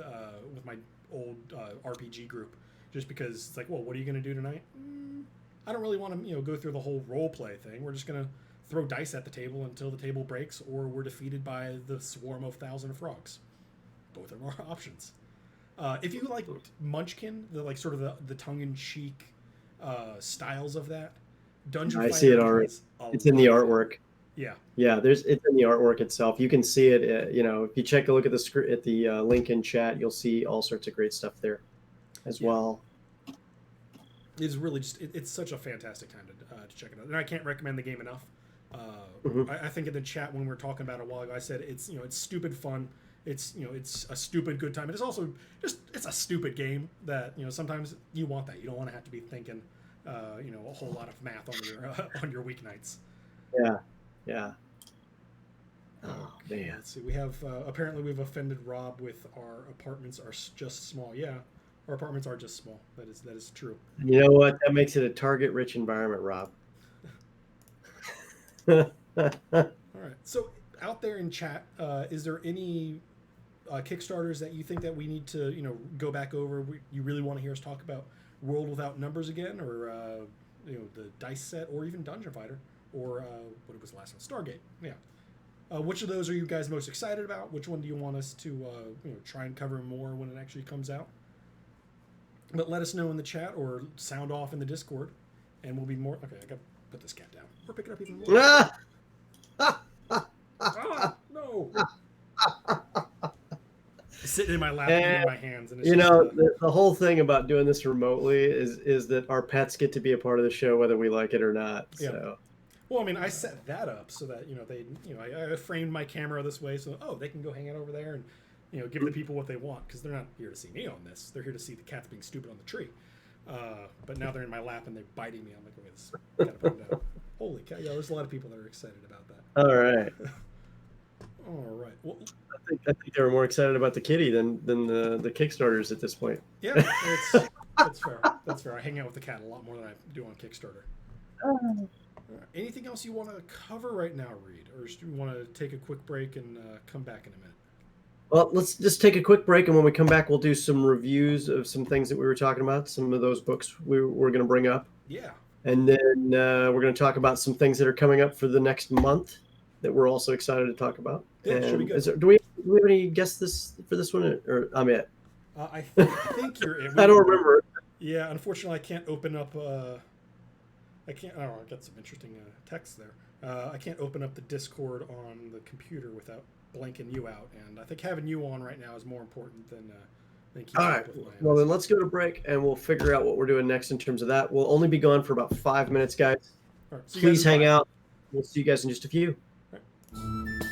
my old RPG group, just because it's like, well, what are you going to do tonight? I don't really want to go through the whole role play thing. We're just going to throw dice at the table until the table breaks, or we're defeated by the swarm of 1,000 frogs. Both are our options. If you like Munchkin, the tongue-in-cheek styles of that, Dungeon Fighter. I see it already. It's in the artwork. Yeah, it's in the artwork itself. You can see it. If you check a look at the link in chat, you'll see all sorts of great stuff there as well. It's really it's such a fantastic time to check it out, and I can't recommend the game enough. I think in the chat when we were talking about it a while ago, I said it's stupid fun. It's a stupid good time. It is also it's a stupid game that sometimes you want that. You don't want to have to be thinking a whole lot of math on your weeknights. Yeah. Oh man. Let's see. We have apparently we've offended Rob with our apartments are just small. Yeah, our apartments are just small. That is true. You know what? That makes it a target-rich environment, Rob. All right. So out there in chat, is there any Kickstarters that you think that we need to go back over? You really want to hear us talk about World Without Numbers again, or the dice set, or even Dungeon Fighter, or what was the last one? Stargate. Yeah. Which of those are you guys most excited about? Which one do you want us to try and cover more when it actually comes out? But let us know in the chat or sound off in the Discord, and we'll be more. Okay, I got to put this cat down. Or pick it up even more. No. Sitting in my lap, in my hands, and it's the whole thing about doing this remotely is that our pets get to be a part of the show whether we like it or not. Yeah. So. Well, I mean, I set that up so that I framed my camera this way so they can go hang out over there and give the people what they want, because they're not here to see me on this. They're here to see the cats being stupid on the tree. But now they're in my lap and they're biting me. I'm like, okay, this gotta put them down. Holy cow! Yeah, there's a lot of people that are excited about that. All right. All right. Well, I think they were more excited about the kitty than the Kickstarters at this point. Yeah, that's fair. That's fair. I hang out with the cat a lot more than I do on Kickstarter. Anything else you want to cover right now, Reed? Or do you want to take a quick break and come back in a minute? Well, let's just take a quick break, and when we come back, we'll do some reviews of some things that we were talking about, some of those books we're going to bring up. Yeah. And then we're going to talk about some things that are coming up for the next month that we're also excited to talk about. Yeah, should be good. Do we have any guests for this one, or I'm it? I think you're it. I don't remember. Yeah, unfortunately, I can't open up... I got some interesting text there. I can't open up the Discord on the computer without blanking you out, and I think having you on right now is more important than keeping up with my... Well, then let's go to break, and we'll figure out what we're doing next in terms of that. We'll only be gone for about 5 minutes, guys. All right, please hang out. We'll see you guys in just a few. All right.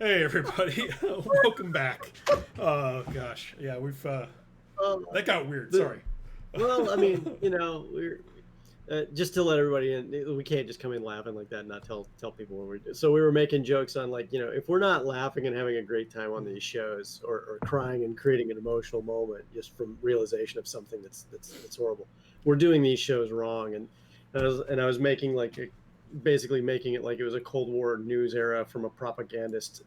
Hey everybody, welcome back. Oh gosh, yeah, we've that got weird. Sorry. Well, I mean, we're just to let everybody in. We can't just come in laughing like that and not tell people what we're doing. So we were making jokes on like, if we're not laughing and having a great time on these shows, or crying and creating an emotional moment just from realization of something that's horrible, we're doing these shows wrong. And I was making basically making it like it was a Cold War news era from a propagandist,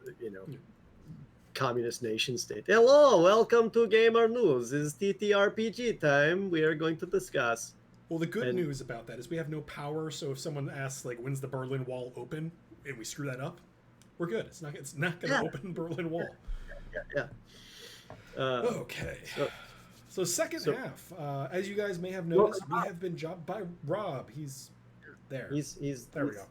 communist nation state. Hello, welcome to Gamer News. This is TTRPG time. We are going to discuss. Well, the good And news about that is we have no power. So if someone asks like, "When's the Berlin Wall open?" and we screw that up, we're good. It's not going to open Berlin Wall. yeah. Okay. So second half, as you guys may have noticed, we have been jobbed by Rob. He's there. There we go.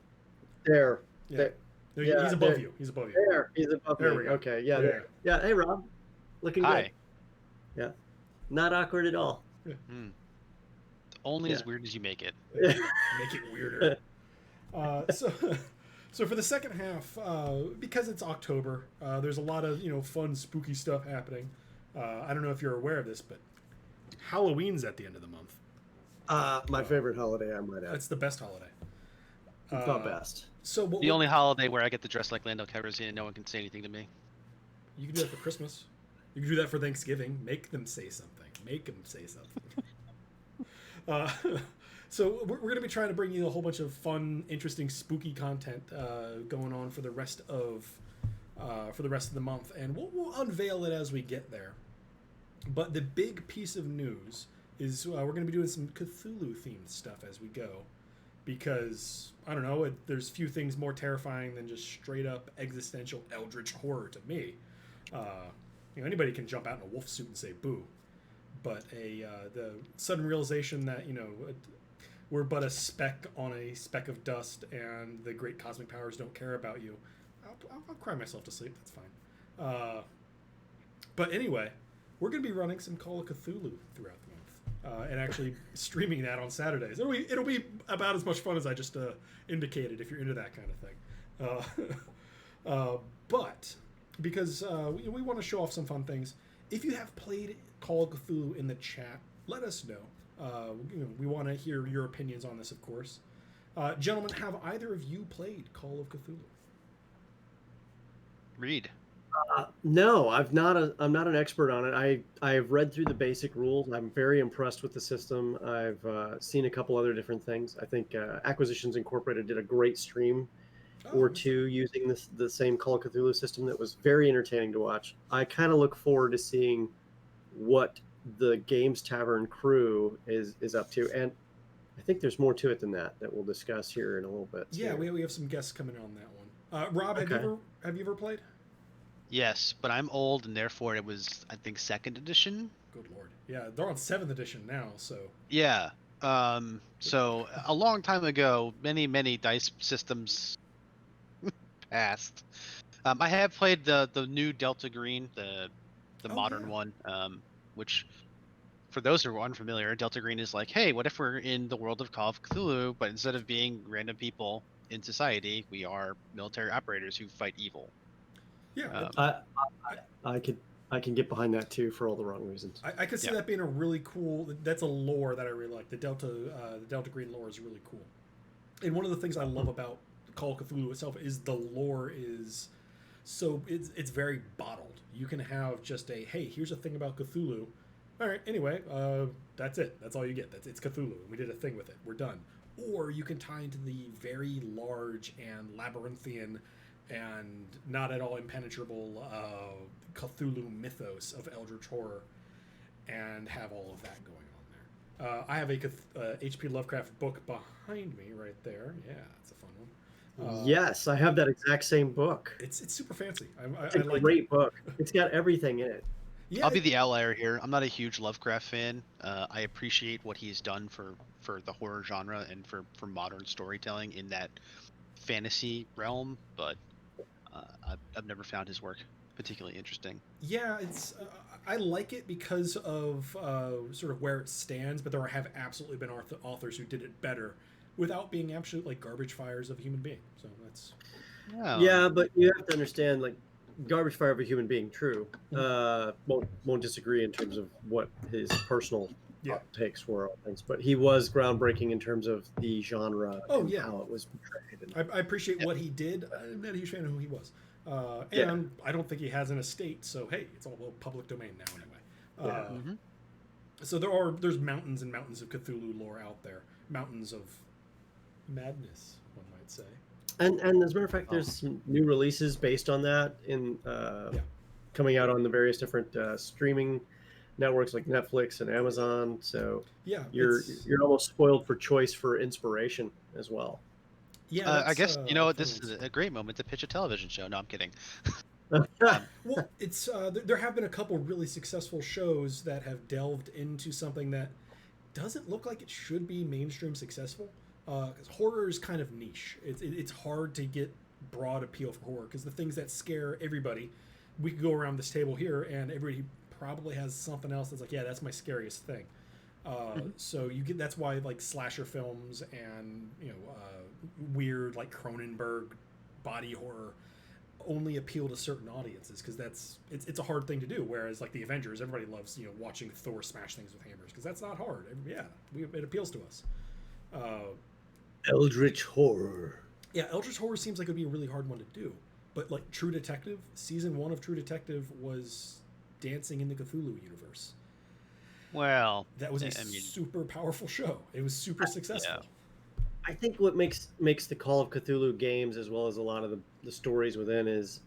There. Yeah. There. No, Yeah, he's above there. you. He's above you. There. He's above There me. we go. Okay. Yeah. Yeah. There. Yeah. Hey, Rob. Looking Hi. good. Yeah. Not awkward at all. Only as weird as you make it. Make it weirder. So for the second half, because it's October, there's a lot of fun, spooky stuff happening. I don't know if you're aware of this, but Halloween's at the end of the month. My favorite holiday, I might add. It's the best holiday. It's not best. So The only holiday where I get to dress like Lando Calrissian and no one can say anything to me. You can do that for Christmas. You can do that for Thanksgiving. Make them say something. Make them say something. So we're going to be trying to bring you a whole bunch of fun, interesting, spooky content going on for the rest of the month, and we'll unveil it as we get there. But the big piece of news is we're going to be doing some Cthulhu themed stuff as we go, because I don't know, there's few things more terrifying than just straight up existential eldritch horror to me. Anybody can jump out in a wolf suit and say boo, but the sudden realization that we're but a speck on a speck of dust, and the great cosmic powers don't care about you. I'll cry myself to sleep. That's fine. But anyway, we're going to be running some Call of Cthulhu throughout the month, and actually streaming that on Saturdays. It'll be about as much fun as I just indicated, if you're into that kind of thing. But because we want to show off some fun things, if you have played Call of Cthulhu in the chat, let us know. We want to hear your opinions on this, of course. Gentlemen, have either of you played Call of Cthulhu? Read. No, I'm not an expert on it. I've read through the basic rules. I'm very impressed with the system. I've seen a couple other different things. I think Acquisitions Incorporated did a great stream or two using the same Call of Cthulhu system that was very entertaining to watch. I kind of look forward to seeing what the Games Tavern crew is up to, and I think there's more to it than that we'll discuss here in a little bit. Yeah, we have some guests coming on that one. Rob, Okay. have you ever played? Yes, but I'm old, and therefore it was, I think, 2nd edition. Good lord. Yeah, they're on 7th edition now, so. Yeah. So a long time ago, many dice systems passed. I have played the new Delta Green, the modern one, which, for those who are unfamiliar, Delta Green is like, hey, what if we're in the world of Call of Cthulhu, but instead of being random people in society, we are military operators who fight evil. Yeah, I can get behind that too for all the wrong reasons. I could see that being a really cool. That's a lore that I really like. The Delta Green lore is really cool. And one of the things I love about Call of Cthulhu itself is the lore is so it's very bottled. You can have just a hey, here's a thing about Cthulhu. All right, anyway, that's it. That's all you get. It's Cthulhu. We did a thing with it. We're done. Or you can tie into the very large and labyrinthian and not at all impenetrable Cthulhu mythos of eldritch horror, and have all of that going on there. I have a H.P. Lovecraft book behind me right there. Yeah, it's a fun one. Yes, I have that exact same book. It's super fancy. It's a great book. It's got everything in it. Yeah, I'll be the outlier here. I'm not a huge Lovecraft fan. I appreciate what he's done for the horror genre and for modern storytelling in that fantasy realm, but I've never found his work particularly interesting. Yeah, it's I like it because of sort of where it stands, but there have absolutely been authors who did it better without being absolute like garbage fires of a human being. So that's Yeah, but you have to understand, like, garbage fire of a human being, true. Won't disagree in terms of what his personal takes were on things, but he was groundbreaking in terms of the genre and how it was portrayed. I appreciate what he did. I'm not a huge fan of who he was. And I don't think he has an estate, so hey, it's all public domain now anyway. So there's mountains and mountains of Cthulhu lore out there. Mountains of madness, one might say. And as a matter of fact, there's some new releases based on that coming out on the various different streaming networks like Netflix and Amazon. So you're almost spoiled for choice for inspiration as well. Yeah, I guess this is a great moment to pitch a television show. No, I'm kidding. Well, it's there have been a couple really successful shows that have delved into something that doesn't look like it should be mainstream successful. Because horror is kind of niche. It's hard to get broad appeal for horror because the things that scare everybody, we could go around this table here and everybody probably has something else that's like, yeah, that's my scariest thing. So that's why like slasher films and weird like Cronenberg body horror only appeal to certain audiences because it's a hard thing to do. Whereas like the Avengers, everybody loves watching Thor smash things with hammers because that's not hard. It appeals to us. Eldritch horror. Yeah, Eldritch horror seems like it would be a really hard one to do. But like True Detective, season 1 of True Detective was dancing in the Cthulhu universe. Well, that was super powerful show. It was super successful. Yeah. I think what makes the Call of Cthulhu games, as well as a lot of the stories within, is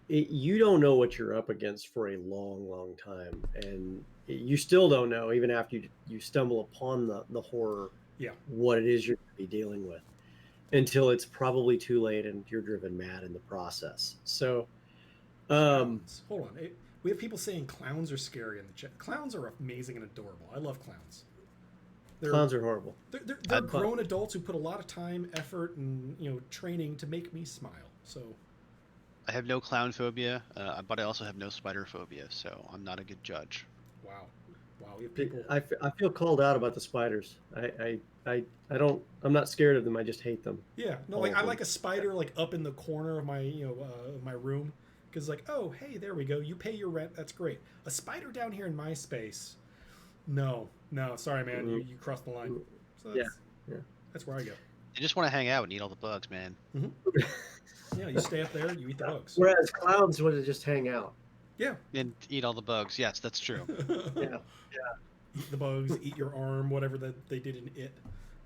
you don't know what you're up against for a long, long time, and you still don't know even after you stumble upon the horror. What it is you're going to be dealing with until it's probably too late and you're driven mad in the process. So, hold on. We have people saying clowns are scary in the chat. Clowns are amazing and adorable. I love clowns. Clowns are horrible. They're grown adults who put a lot of time, effort, and training to make me smile. So, I have no clown phobia, but I also have no spider phobia, so I'm not a good judge. Wow, we have people. I feel called out about the spiders. I'm not scared of them. I just hate them. Yeah, no, like I like a spider like up in the corner of my my room because like, oh hey, there we go. You pay your rent. That's great. A spider down here in my space. No, sorry man, you crossed the line. So that's where I go. You just want to hang out and eat all the bugs, man. Yeah, you stay up there, you eat the bugs. Whereas clowns want to just hang out. Yeah. And eat all the bugs. Yes, that's true. Yeah. Eat the bugs, eat your arm, whatever that they did in It.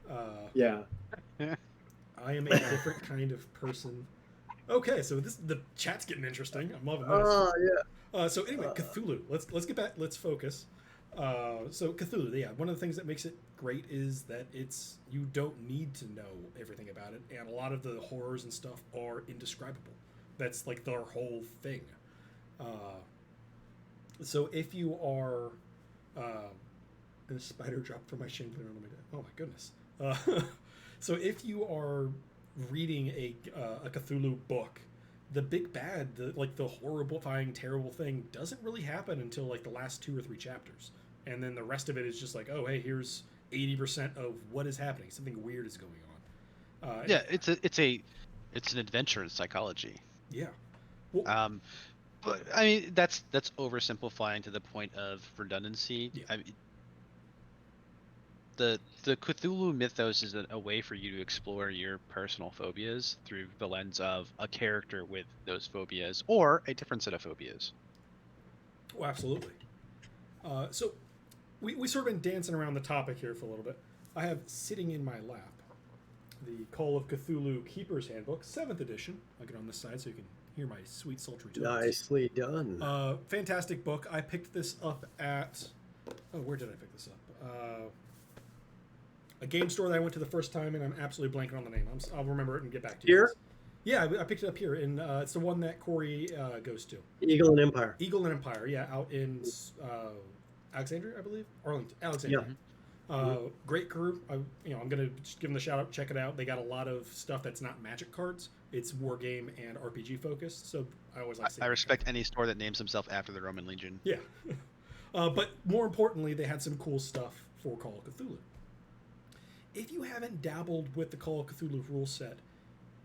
I am a different kind of person. Okay, so the chat's getting interesting. I'm loving this. So anyway, Cthulhu. Let's get back. Let's focus. So Cthulhu, one of the things that makes it great is that you don't need to know everything about it, and a lot of the horrors and stuff are indescribable. That's like their whole thing. So if you are, and a spider dropped from my chandelier on my desk. Oh my goodness. So if you are reading a Cthulhu book, the big bad, the horrifying, terrible thing doesn't really happen until like the last 2 or 3 chapters. And then the rest of it is just like, oh, hey, here's 80% of what is happening. Something weird is going on. It's an adventure in psychology. Yeah. Well, but I mean, that's oversimplifying to the point of redundancy. Yeah. I mean, the Cthulhu mythos is a way for you to explore your personal phobias through the lens of a character with those phobias or a different set of phobias. Oh, absolutely. So we sort of been dancing around the topic here for a little bit. I have sitting in my lap the Call of Cthulhu Keeper's Handbook, 7th edition. I'll get on this side so you can hear my sweet, sultry tones. Nicely done. Fantastic book. I picked this up at... Oh, where did I pick this up? A game store that I went to the first time, and I'm absolutely blanking on the name. I'll remember it and get back to you. Here? Yeah, I picked it up here, and it's the one that Corey goes to. Eagle and Empire. Eagle and Empire, yeah, out in Alexandria, I believe? Arlington, Alexandria. Yeah. Great group. I'm gonna just give them the shout out. Check it out. They got a lot of stuff that's not Magic cards. It's war game and RPG focused. So I always like. I respect any store that names himself after the Roman Legion. Yeah, but more importantly, they had some cool stuff for Call of Cthulhu. If you haven't dabbled with the Call of Cthulhu rule set,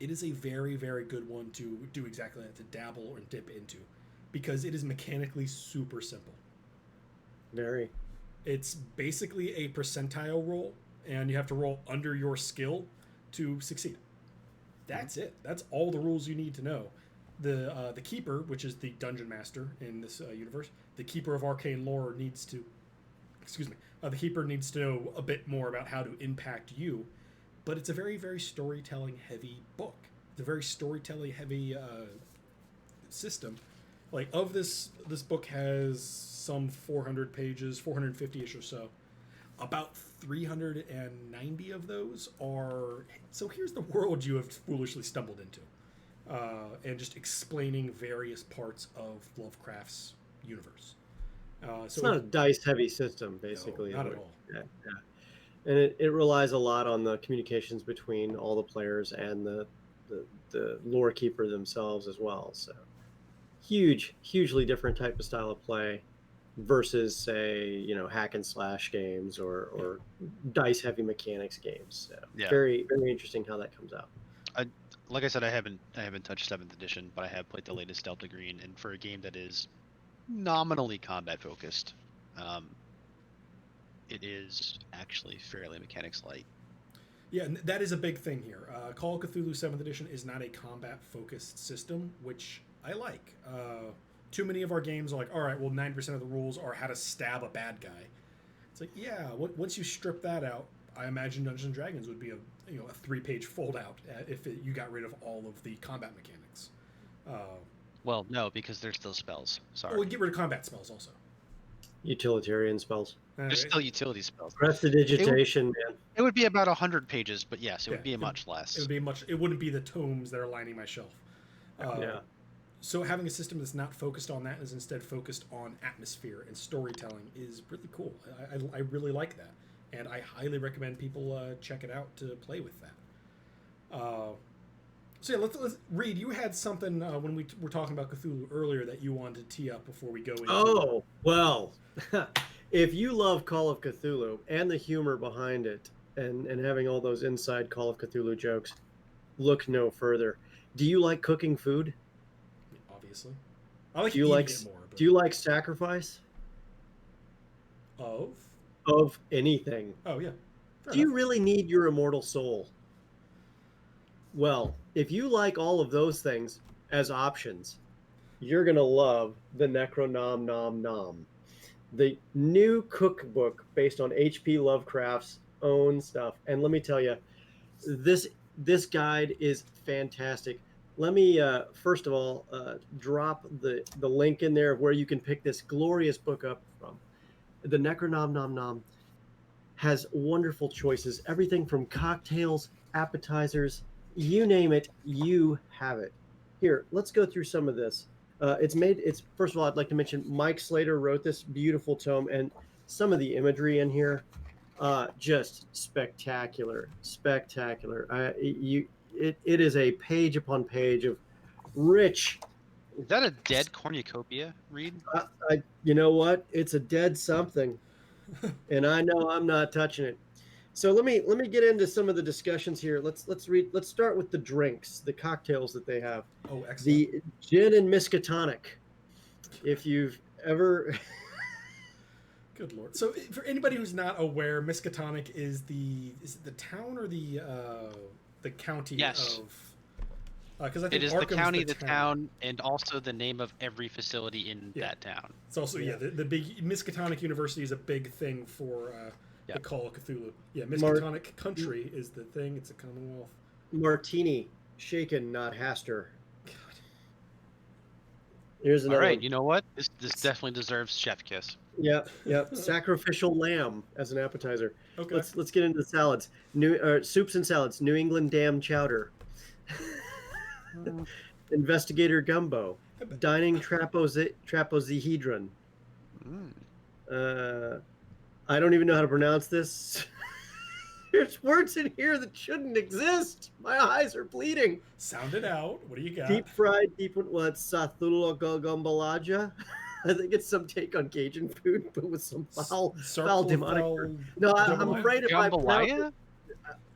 it is a very, very good one to do exactly that, to dabble or dip into, because it is mechanically super simple. Very. It's basically a percentile roll, and you have to roll under your skill to succeed. That's it. That's all the rules you need to know. The keeper, which is the dungeon master in this universe, the keeper of arcane lore needs to, the keeper needs to know a bit more about how to impact you. But it's a very, very storytelling heavy book. It's a very storytelling heavy system. Like, of this book has some 400 pages, 450ish or so. About 390 of those are, so here's the world you have foolishly stumbled into, and just explaining various parts of Lovecraft's universe. It's not a dice heavy system, basically. No, not at all. Yeah. And it relies a lot on the communications between all the players and the lore keeper themselves as well. So hugely different type of style of play versus, say, hack and slash games or dice heavy mechanics games. So very, very interesting how that comes out. Like I said, I haven't touched 7th edition, but I have played the latest Delta Green, and for a game that is nominally combat focused, it is actually fairly mechanics light. Yeah, and that is a big thing here. Call of Cthulhu 7th edition is not a combat focused system, which I like. Too many of our games are like, all right, well, 90% of the rules are how to stab a bad guy. It's like, yeah, once you strip that out, I imagine Dungeons & Dragons would be a 3-page fold out if you got rid of all of the combat mechanics. Well, no, because there's still spells. Sorry. Well, get rid of combat spells also. Utilitarian spells. There's still utility spells. Prestidigitation, man. It would be about 100 pages, but yes, it would be much less. It wouldn't be the tomes that are lining my shelf. So having a system that's not focused on that, is instead focused on atmosphere and storytelling, is really cool. I really like that, and I highly recommend people check it out to play with that. So yeah, let's Reed. You had something when we were talking about Cthulhu earlier that you wanted to tee up before we go into. Oh well, if you love Call of Cthulhu and the humor behind it, and having all those inside Call of Cthulhu jokes, look no further. Do you like cooking food? Obviously, I like do you eating like it more. But... Do you like sacrifice? Of anything? Oh yeah. Do you really need your immortal soul? Well, if you like all of those things as options, you're going to love the Necronom Nom Nom, the new cookbook based on H.P. Lovecraft's own stuff. And let me tell you, this guide is fantastic. Let me, first of all, drop the link in there of where you can pick this glorious book up from. The Necronom Nom Nom has wonderful choices, everything from cocktails, appetizers, you name it, you have it. Here, let's go through some of this. It's first of all, I'd like to mention Mike Slater wrote this beautiful tome, and some of the imagery in here, just spectacular. It is a page upon page of rich. Is that a dead cornucopia, Reed? You know what? It's a dead something, and I know I'm not touching it. So let me get into some of the discussions here. Let's start with the drinks, the cocktails that they have. Oh, excellent. The gin and Miskatonic. If you've ever Good Lord. So for anybody who's not aware, Miskatonic is it the town or the county of because I think it is Arkham's the county, the town, and also the name of every facility in that town. It's also the big Miskatonic University is a big thing for the Call of Cthulhu. Yeah, Miskatonic country is the thing. It's a Commonwealth. Martini, shaken, not Haster. God. Here's another. All right, one. you know what? This definitely deserves chef kiss. Yep. Sacrificial lamb as an appetizer. Okay. Let's get into the salads. Soups and salads. New England Dam Chowder. Investigator Gumbo. Dining Trapezohedron. I don't even know how to pronounce this. There's words in here that shouldn't exist. My eyes are bleeding. Sound it out. What do you got? Deep fried, Sathulo Gambalaja. I think it's some take on Cajun food, but with some foul demonic. No, I'm afraid if I pronounce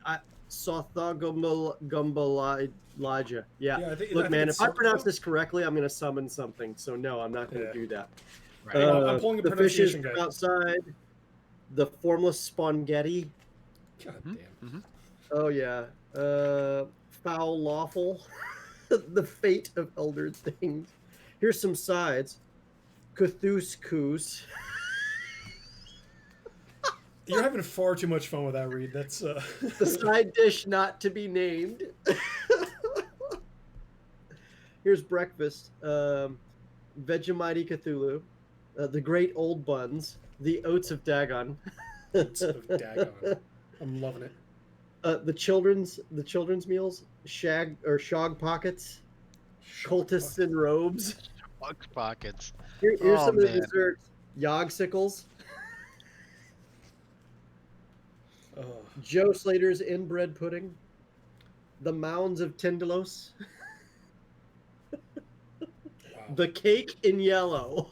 it, Sothogumbalija. Yeah. Yeah, Look, man, it's if I pronounce Sotho. this correctly, I'm going to summon something. So no, I'm not going to Yeah. do that. Right. Hold on, I'm pulling a The fishes pronunciation from guide. outside. The formless spaghetti. God Mhm, damn. mhm. Oh yeah. Foul lawful. The fate of elder things. Here's some sides. Cthuscus. You're having far too much fun with that, Reed. That's The side dish not to be named. Here's breakfast. Vegemite Cthulhu. The Great Old Buns. The Oats of Dagon. Oats of Dagon. I'm loving it. The children's meals. Shog pockets. Cultists in robes. Bug pockets. Here's Oh, some of the man. desserts. Yogsicles. Oh, Joe Slater's inbred pudding. The Mounds of Tindalos. wow. The Cake in Yellow.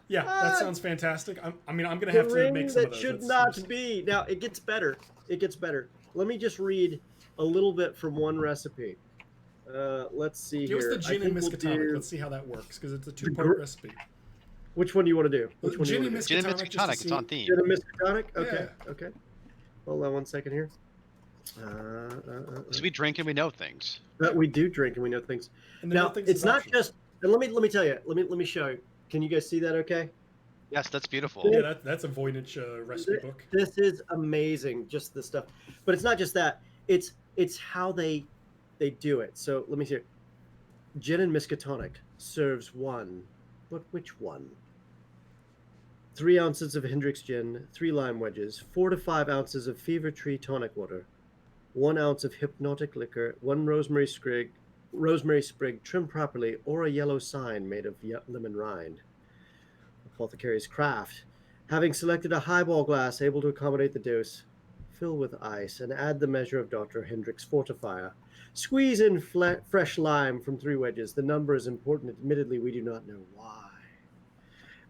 Yeah, that sounds fantastic. I'm gonna The have to ring make some of that those. should That's- not be. Now it gets better. It gets better. Let me just read a little bit from one recipe. Let's see Give us here. the gin and we'll miskatonic. do- Let's see how that works because it's a gr- two-part recipe. Which one do you want to do? Which one do you Gin and want to do? Gin and miskatonic. just to Miskatonic, it's on see- theme. Gin and Miskatonic? Okay. Yeah. Okay. Hold on one second here. So we drink and we know things. We do drink and we know things. And the Now other things it's is not optional. just. And let me tell you. Let me show you. Can you guys see that? Okay. Yes, that's beautiful. Yeah, that's a Voynich recipe book. This is amazing. Just the stuff, but it's not just that. It's how they do it. So let me see. Gin and Miskatonic serves one. But which one? 3 ounces of Hendrick's gin, 3 lime wedges, 4 to 5 ounces of Fever Tree tonic water, 1 ounce of hypnotic liquor, 1 rosemary sprig trimmed properly, or a yellow sign made of lemon rind. Apothecary's craft. Having selected a highball glass able to accommodate the dose, fill with ice and add the measure of Dr. Hendrick's fortifier. Squeeze in fresh lime from 3 wedges. The number is important. Admittedly, we do not know why.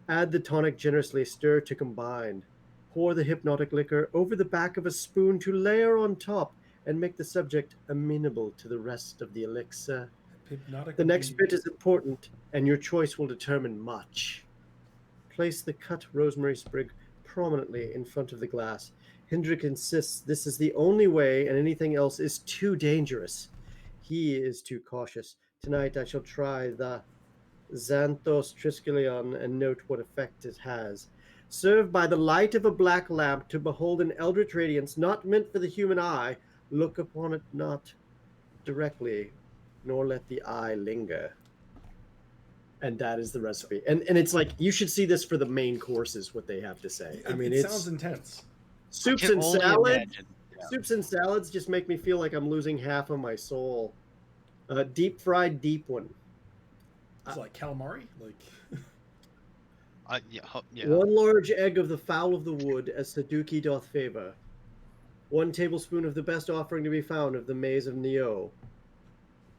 Add the tonic generously, stir to combine. Pour the hypnotic liquor over the back of a spoon to layer on top and make the subject amenable to the rest of the elixir. Hypnotic The next would bit be- is important, and your choice will determine much. Place the cut rosemary sprig prominently in front of the glass. Hendrick insists this is the only way, and anything else is too dangerous. He is too cautious. Tonight I shall try the Xanthos Triskelion and note what effect it has. Serve by the light of a black lamp to behold an eldritch radiance not meant for the human eye. Look upon it not directly, nor let the eye linger. And that is the recipe. And it's like, you should see this for the main courses, what they have to say. I mean, it it's sounds intense. soups Can and only salads. imagine. Yeah. Soups and salads just make me feel like I'm losing half of my soul. Deep fried deep one. It's like calamari, like Yeah. 1 large egg of the fowl of the wood, as Saduki doth favor. 1 tablespoon of the best offering to be found of the maize of Neo.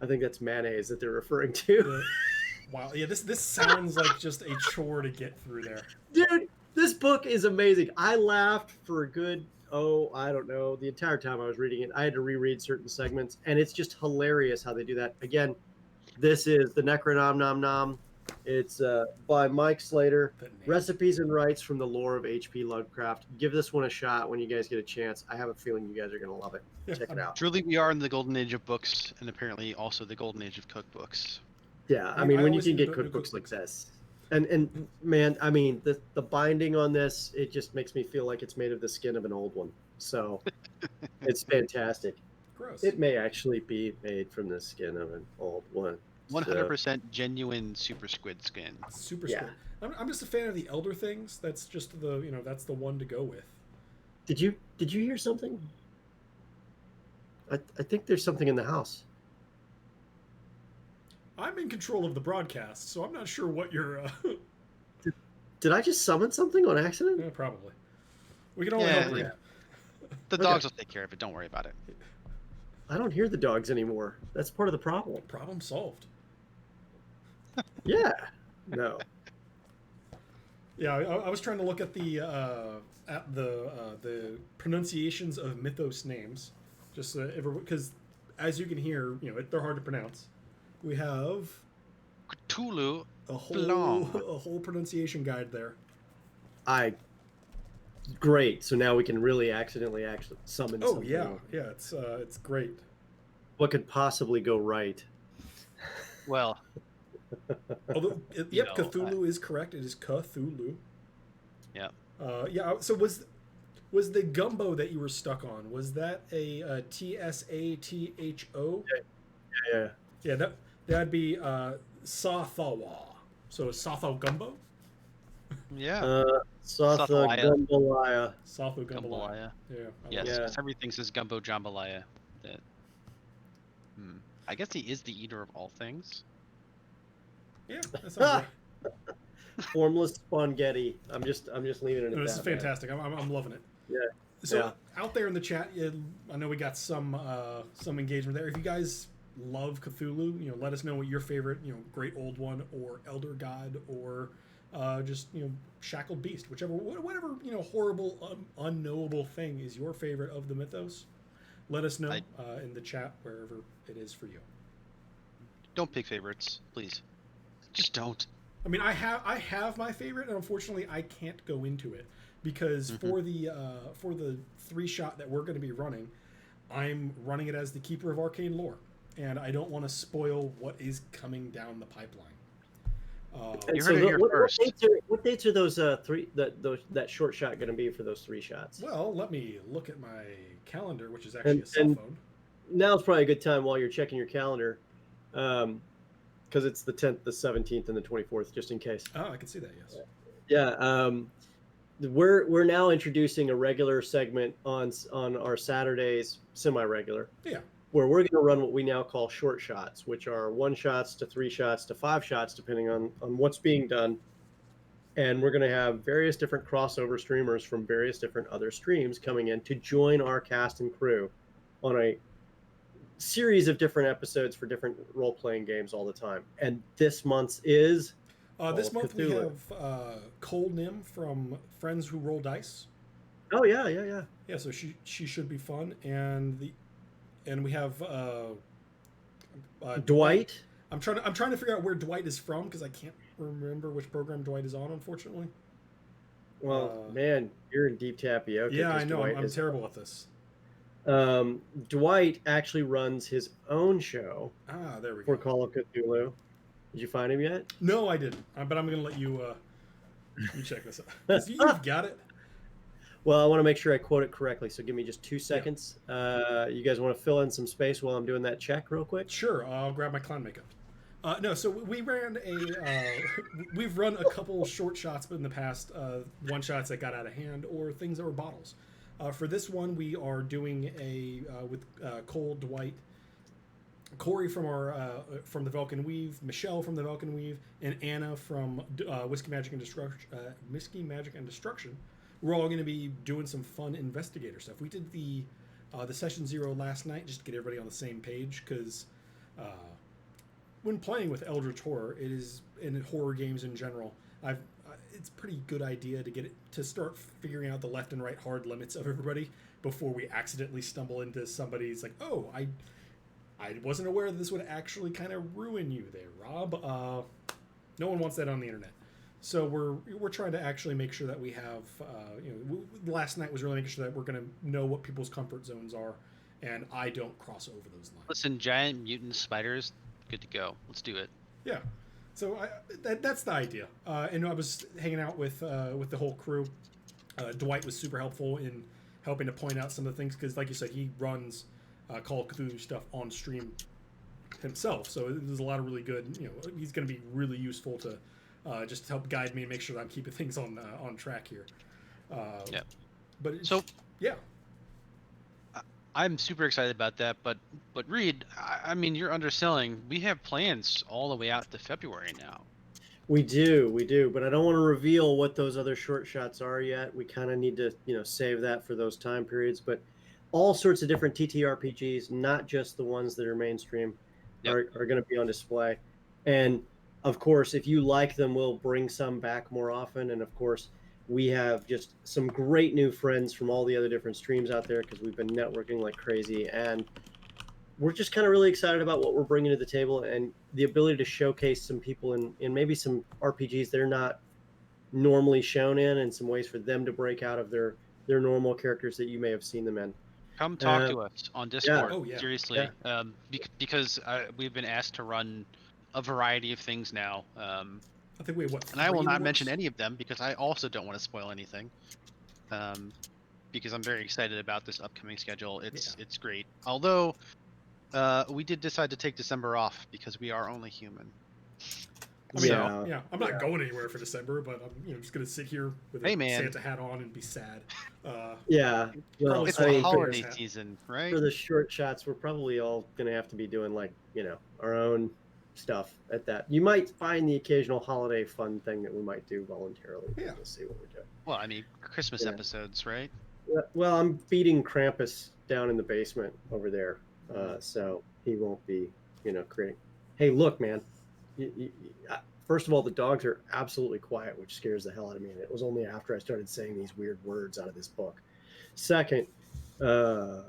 I think that's mayonnaise that they're referring to. wow. Yeah, this sounds like just a chore to get through there. Dude, this book is amazing. I laughed for a good, I don't know, the entire time I was reading it. I had to reread certain segments, and it's just hilarious how they do that. Again, this is the Necronom Nom Nom. It's by Mike Slater. That name. Recipes and Rights from the Lore of H.P. Lovecraft. Give this one a shot when you guys get a chance. I have a feeling you guys are going to love it. Check it out. Truly, we are in the golden age of books, and apparently also the golden age of cookbooks. Yeah, I I mean, when you always can get enjoy cookbooks like cookbooks. this. And man, I mean, the binding on this, it just makes me feel like it's made of the skin of an old one. So it's fantastic. Gross. It may actually be made from the skin of an old one. 100% genuine super squid skin. Super Yeah. squid. I'm just a fan of the elder things. That's just that's the one to go with. Did you hear something? I think there's something in the house. I'm in control of the broadcast, so I'm not sure what you're. Did I just summon something on accident? Yeah, probably. We can only Yeah, hope. yeah. Reed. The Okay. dogs will take care of it. Don't worry about it. I don't hear the dogs anymore. That's part of the problem. Problem solved. Yeah. No. Yeah, I was trying to look at the pronunciations of Mythos names, just because as you can hear, they're hard to pronounce. We have Cthulhu a whole Blanc. a whole pronunciation guide there. Great. So now we can really actually summon. Oh something. yeah, it's great. What could possibly go right? Well, Although, Cthulhu is correct. It is Cthulhu. Yeah. Yeah. So was the gumbo that you were stuck on? Was that a TSATHO? Yeah. Yeah. That'd be Sathawa. So Satha gumbo. Yeah. Satha Sathalaya. Gumbalaya. Satha gumbalaya. Jambalaya. Yeah. Yes, Yeah. because everything says Gumbo Jambalaya. That. I guess he is the eater of all things. Yeah. That sounds right. Formless spaghetti. I'm just leaving it at that. This is fantastic. I'm loving it. Yeah. So out there in the chat, I know we got some engagement there. If you guys love Cthulhu, let us know what your favorite, Great Old One or Elder God or just Shackled Beast, whatever horrible unknowable thing is your favorite of the mythos. Let us know in the chat wherever it is for you. Don't pick favorites, please. Just don't. I mean, I have my favorite, and unfortunately, I can't go into it because for the 3-shot that we're going to be running, I'm running it as the Keeper of Arcane Lore, and I don't want to spoil what is coming down the pipeline. You heard it here first. What dates are those that short shot going to be for those 3 shots? Well, let me look at my calendar, which is actually a cell phone. Now's probably a good time while you're checking your calendar, because it's the 10th, the 17th, and the 24th, just in case. Oh, I can see that. Yes. Yeah. We're now introducing a regular segment on our Saturdays, semi-regular. Yeah. Where we're going to run what we now call short shots, which are 1 shots to 3 shots to 5 shots, depending on what's being done. And we're going to have various different crossover streamers from various different other streams coming in to join our cast and crew on a series of different episodes for different role-playing games all the time. And this month's is this month we have Cole Nim from Friends Who Roll Dice. Oh yeah. Yeah, so she should be fun, and we have Dwight. I'm trying to figure out where Dwight is from because I can't remember which program Dwight is on, unfortunately. Well, man, you're in deep tapioca. Yeah, I know. I'm terrible at this. Dwight actually runs his own show. There we go. For Call of Cthulhu. Did you find him yet? No, I didn't. But I'm going to let you check this out. You've got it. Well, I want to make sure I quote it correctly, so give me just 2 seconds. Yeah. You guys want to fill in some space while I'm doing that check real quick? Sure. I'll grab my clown makeup. No, so we've run a couple short shots in the past, 1-shots that got out of hand or things that were bottles. For this one, we are doing with Cole, Dwight, Corey from the Vulcan Weave, Michelle from the Vulcan Weave, and Anna from Whiskey Magic and Destruction. We're all going to be doing some fun investigator stuff. We did the session 0 last night just to get everybody on the same page because when playing with Eldritch Horror, it is in horror games in general. It's a pretty good idea to start figuring out the left and right hard limits of everybody before we accidentally stumble into somebody's like, oh, I wasn't aware that this would actually kind of ruin you there, Rob. No one wants that on the internet. So we're trying to actually make sure that we have, last night was really making sure that we're going to know what people's comfort zones are, and I don't cross over those lines. Listen, giant mutant spiders, good to go. Let's do it. Yeah. So that's the idea. And I was hanging out with the whole crew. Dwight was super helpful in helping to point out some of the things because, like you said, he runs Call of Cthulhu stuff on stream himself. So there's a lot of really good. He's going to be really useful to just help guide me and make sure that I'm keeping things on track here. Yeah. But yeah. I'm super excited about that, but Reed, I mean, you're underselling. We have plans all the way out to February now. We do, but I don't want to reveal what those other short shots are yet. We kind of need to, save that for those time periods. But all sorts of different TTRPGs, not just the ones that are mainstream, are going to be on display. And of course, if you like them, we'll bring some back more often. And of course, we have just some great new friends from all the other different streams out there because we've been networking like crazy. And we're just kind of really excited about what we're bringing to the table and the ability to showcase some people in maybe some RPGs they're not normally shown in, and some ways for them to break out of their normal characters that you may have seen them in. Come talk to us on Yeah. Discord. Oh, yeah. Seriously, because we've been asked to run a variety of things now. I think we have, what, And I will three in the not mention works? any of them because I also don't want to spoil anything. Because I'm very excited about this upcoming schedule. It's great. Although we did decide to take December off because we are only human. I mean, Yeah. yeah, I'm not going anywhere for December, but I'm just gonna sit here with a Hey, man. Santa hat on and be sad. Yeah. Well, Probably It's I a mean, holiday hat. season, right? for the short shots, we're probably all going to have to be doing like, our own stuff at that. You might find the occasional holiday fun thing that we might do voluntarily. Yeah. We'll see what we're doing. Well, I mean, Christmas Yeah. episodes, right? Well, I'm beating Krampus down in the basement over there. So he won't be, creating. Hey, look, man. First of all, the dogs are absolutely quiet, which scares the hell out of me. And it was only after I started saying these weird words out of this book. Second, there's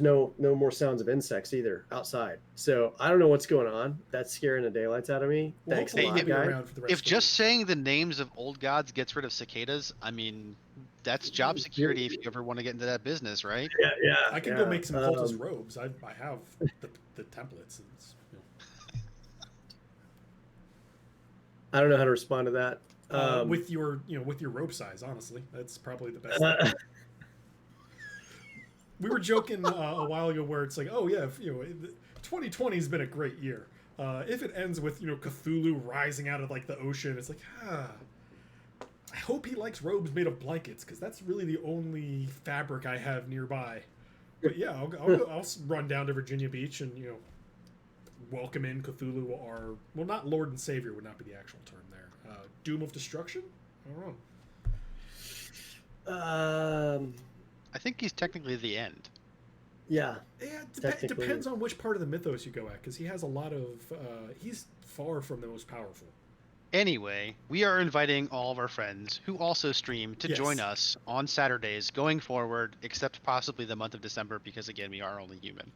no more sounds of insects either outside. So I don't know what's going on. That's scaring the daylights out of me. Well, Thanks a hopefully lot, you'll be guys. around for the rest If of the just week. saying the names of old gods gets rid of cicadas, I mean, that's job security if you ever want to get into that business, right? Yeah. I can go make some cultist robes. I have the templates. It's, I don't know how to respond to that. with your robe size, honestly, that's probably the best thing. We were joking a while ago where it's like, oh yeah, 2020 has been a great year. If it ends with Cthulhu rising out of like the ocean, it's like, I hope he likes robes made of blankets because that's really the only fabric I have nearby. But yeah, I'll run down to Virginia Beach and welcome in Cthulhu, or well, not Lord and Savior would not be the actual term there. Doom of Destruction. I don't know. I think he's technically the end. Yeah. Yeah, it depends on which part of the mythos you go at, because he has a lot of. He's far from the most powerful. Anyway, we are inviting all of our friends who also stream to Yes. join us on Saturdays going forward, except possibly the month of December, because again, we are only human.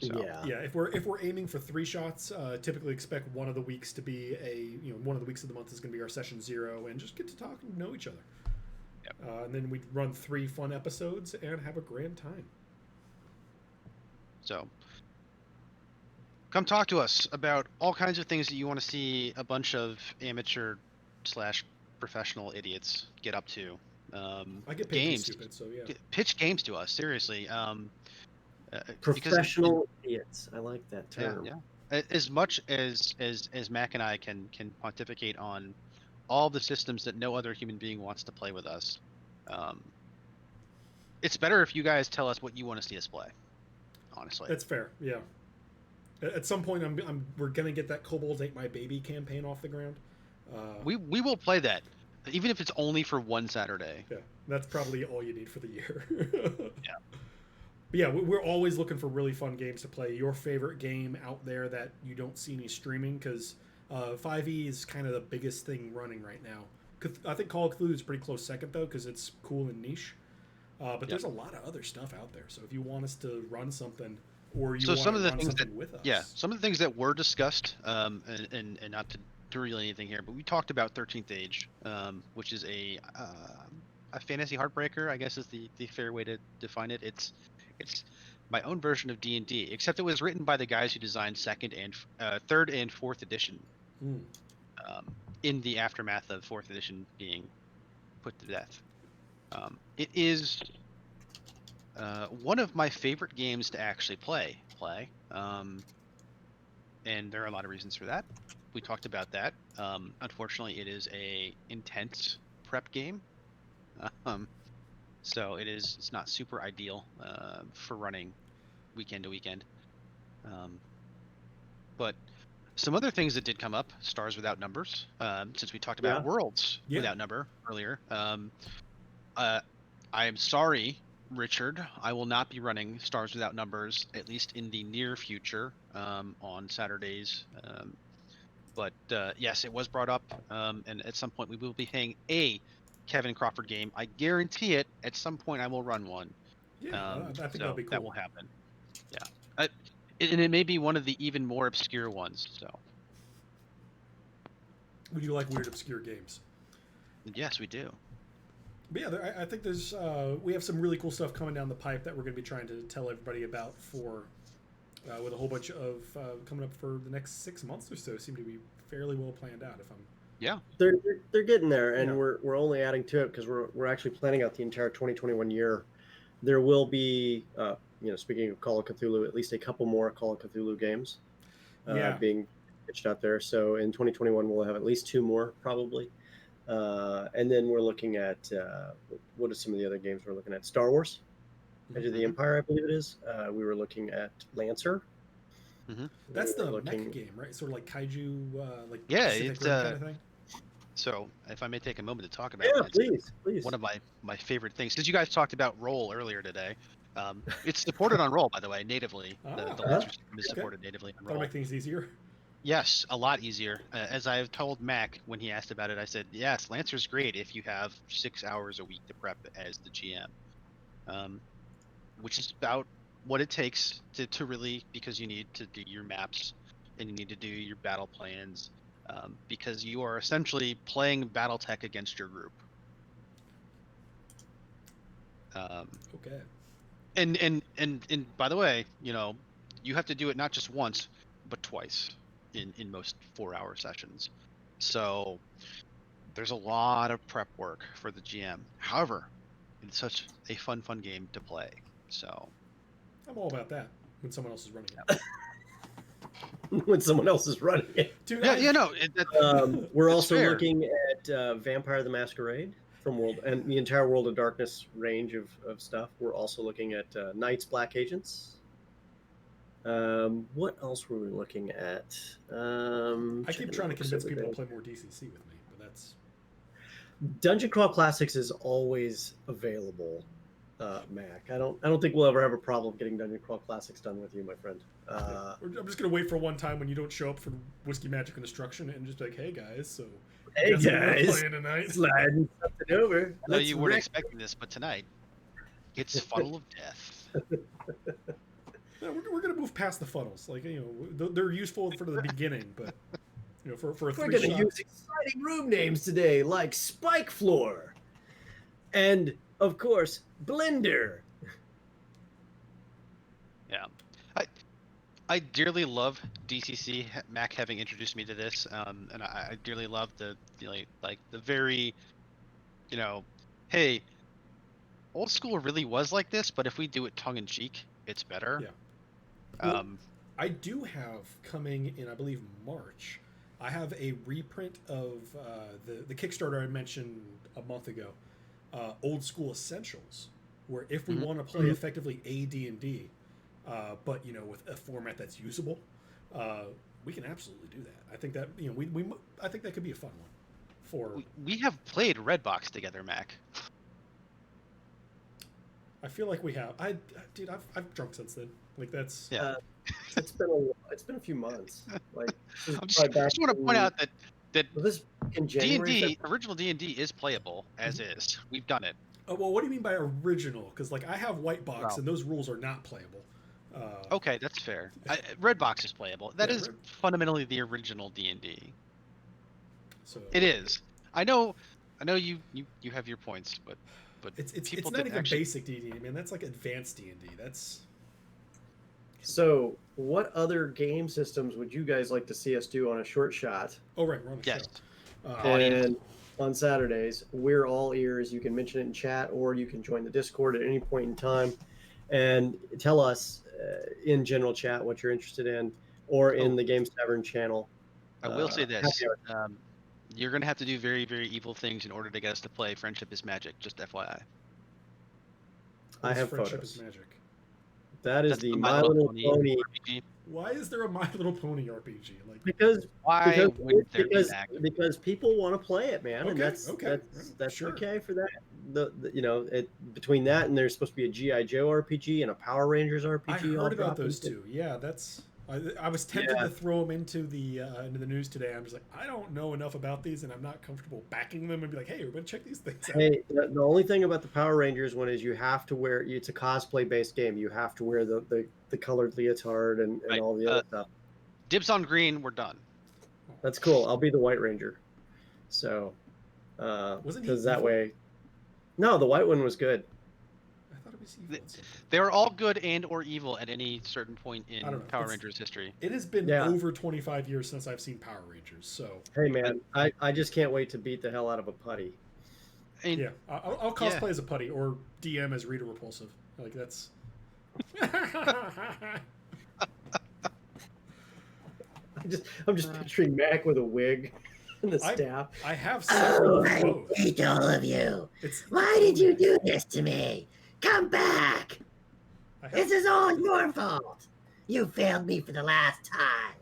So, Yeah, if we're aiming for 3 shots, typically expect one of the weeks to be one of the weeks of the month is going to be our session 0, and just get to talk and know each other. Yep. And then we run 3 fun episodes and have a grand time. So, come talk to us about all kinds of things that you want to see a bunch of amateur/professional idiots get up to. I get paid games. to be stupid, so yeah. Pitch games to us, seriously. Professional idiots. I like that term. Yeah. As much as Mac and I can pontificate on all the systems that no other human being wants to play with us, it's better if you guys tell us what you want to see us play. Honestly, That's fair. Yeah. At some point, we're gonna get that Kobolds Ate My Baby campaign off the ground. we will play that, even if it's only for one Saturday. Yeah, that's probably all you need for the year. Yeah. But yeah, we're always looking for really fun games to play. Your favorite game out there that you don't see any streaming, because 5e is kind of the biggest thing running right now. I think Call of Cthulhu is pretty close second, though, because it's cool and niche. But there's a lot of other stuff out there. So if you want us to run something, or you want some to of the run things something that with us. Yeah, some of the things that were discussed, and not to reveal anything here, but we talked about 13th Age, which is a fantasy heartbreaker, I guess is the fair way to define it. It's my own version of D&D, except it was written by the guys who designed third and fourth edition. In the aftermath of fourth edition being put to death. It is one of my favorite games to actually play. And there are a lot of reasons for that. We talked about that. Unfortunately, it is a intense prep game. So it's not super ideal for running weekend to weekend. But some other things that did come up, Stars Without Numbers, since we talked about Worlds Without Number earlier. I am sorry Richard, I will not be running Stars Without Numbers, at least in the near future, on Saturdays. But yes, it was brought up, and at some point we will be playing a Kevin Crawford game. I guarantee it. At some point, I will run one. Yeah, I think that'll be cool. That will happen. Yeah, and it may be one of the even more obscure ones. So. We do like weird, obscure games. Yes, we do. But yeah, I think there's we have some really cool stuff coming down the pipe that we're going to be trying to tell everybody about for with a whole bunch of coming up for the next 6 months or so. Seem to be fairly well planned out. If I'm they're getting there, and we're only adding to it because we're actually planning out the entire 2021 year. There will be speaking of Call of Cthulhu, at least a couple more Call of Cthulhu games being pitched out there. So in 2021 we'll have at least 2 more probably. And then we're looking at what are some of the other games we're looking at? Star Wars, Edge of the Empire, I believe it is. We were looking at Lancer. That's the mecha game, right? Sort of like kaiju, it's kind of thing. So if I may take a moment to talk about it, please. One of my favorite things, because you guys talked about Roll earlier today. It's supported on Roll, by the way, natively. The Lancer system is supported natively on Roll. That'll make things easier. Yes, a lot easier. As I've told Mac when he asked about it, I said, yes, Lancer's great if you have 6 hours a week to prep as the GM, which is about what it takes to really, because you need to do your maps and you need to do your battle plans, because you are essentially playing BattleTech against your group. Okay. And by the way, you have to do it not just once, but twice. In most 4-hour sessions. So there's a lot of prep work for the GM. However, it's such a fun game to play. So I'm all about that when someone else is running it. When someone else is running it. Dude, we're also looking at Vampire the Masquerade from World and the entire World of Darkness range of stuff. We're also looking at Knights Black Agents. What else were we looking at? I keep trying to convince people to play more DCC with me, but that's Dungeon Crawl Classics is always available, Mac. I don't think we'll ever have a problem getting Dungeon Crawl Classics done with you, my friend. I'm just gonna wait for one time when you don't show up for Whiskey Magic and Destruction and just be like, hey guys, playing tonight. Sliding something over. No, you weren't expecting this, but tonight it's Funnel of Death. No, we're gonna move past the funnels. Like they're useful for the beginning, but for a 3 we're gonna use exciting room names today, like Spike Floor, and of course Blender. Yeah, I dearly love DCC. Mac having introduced me to this, and I dearly love the very, hey, old school really was like this, but if we do it tongue in cheek, it's better. Yeah. Well, I do have coming in, I believe, March. I have a reprint of the Kickstarter I mentioned a month ago, Old School Essentials, where if we want to play effectively a D&D, but with a format that's usable, we can absolutely do that. I think that I think that could be a fun one. We have played Redbox together, Mac. I feel like we have. Dude, I've drunk since then. Like that's it's been a few months. Like I just want to point out that this in January, D&D original D&D is playable as is. We've done it. Oh well, what do you mean by original? Because like I have White Box and those rules are not playable. Okay, that's fair. Redbox is playable. That is fundamentally the original D&D. So it is. I know you have your points, but it's not even basic D&D, man. That's like advanced D&D. That's. So, what other game systems would you guys like to see us do on a short shot? Oh, right, we're on the show. And on Saturdays, we're all ears. You can mention it in chat, or you can join the Discord at any point in time and tell us in general chat what you're interested in, or in the Games Tavern channel. I will say this. You're going to have to do very, very evil things in order to get us to play Friendship is Magic, just FYI. I have Friendship photos. is Magic. That is the My Little Pony. RPG. Why is there a My Little Pony RPG? Like because wouldn't there be that? Because people want to play it, man, okay, and that's sure. okay for that. between that and there's supposed to be a GI Joe RPG and a Power Rangers RPG. I heard all about dropped those into- two. Yeah, I was tempted to throw them into the news today. I'm just like, I don't know enough about these, and I'm not comfortable backing them and be like, hey, everybody check these things out. Hey, the only thing about the Power Rangers one is you have to wear. It's a cosplay based game. You have to wear the colored leotard and Right. all the other stuff. Dibs on green. We're done. That's cool. I'll be the White Ranger. So, Wasn't he because that evil? way. No, the white one was good. I thought it was evil. at some point. They were all good and or evil at any certain point in I don't know. Power Rangers history. It has been Yeah. over 25 years since I've seen Power Rangers, so Hey man, I just can't wait to beat the hell out of a putty. And yeah, I'll cosplay as a putty or DM as Rita Repulsive. Like that's. I'm just picturing Mac with a wig and the staff. I have several of I both. hate all of you. It's Why did you do this to me? Come back. I have, This is all your fault. You failed me for the last time.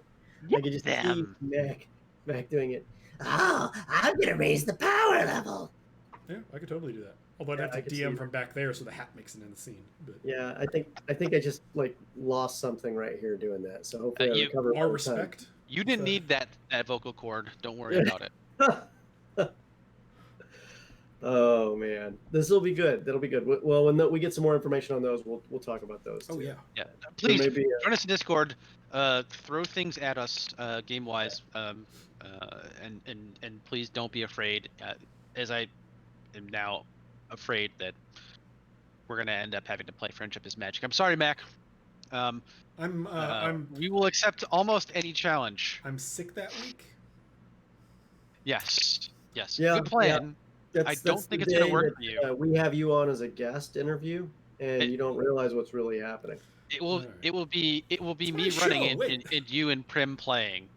I could just see them. Mac doing it. Oh, I'm gonna raise the power level. yeah, I could totally do that. Although I'd Yeah, have I to could see DM that. from back there so the hat makes it in the scene. But Yeah, I think I just like lost something right here doing that. So hopefully I You- recover. more over respect. You didn't So- need that vocal cord. Don't worry about it. time. Oh man, this will be good. That'll be good. Well, when we get some more information on those, we'll talk about those. Oh too. yeah. Yeah. There Please may be a- join us in Discord. Throw things at us game wise. And please don't be afraid. As I am now afraid that we're gonna end up having to play Friendship is Magic. I'm sorry, Mac. I'm We will accept almost any challenge. I'm sick that week. Yes. Yes. Yeah, Good plan. I don't think the it's gonna day work that, for you. we have you on as a guest interview, and It- you don't realize what's really happening. It will. Alright. It will be. It will be It's me my running show, it, wait. and you and Prim playing.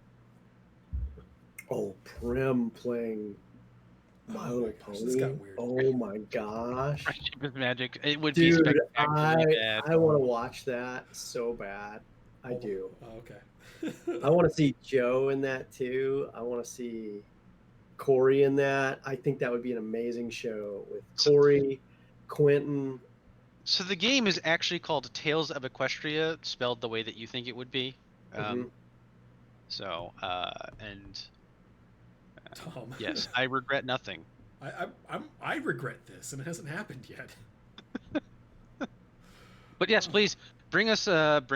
Oh, Prim playing My Oh Little my gosh, Pony. this got weird. Oh my gosh, Friendship is Magic. It would be dude, spectacularly bad. I want to watch that so bad. I do. Oh, okay. I want to see Joe in that too. I want to see Corey in that. I think that would be an amazing show with Corey, Quentin. So the game is actually called Tales of Equestria, spelled the way that you think it would be. Mhm. So, and Tom. yes, I regret nothing. I regret this, and it hasn't happened yet. But yes, please bring us your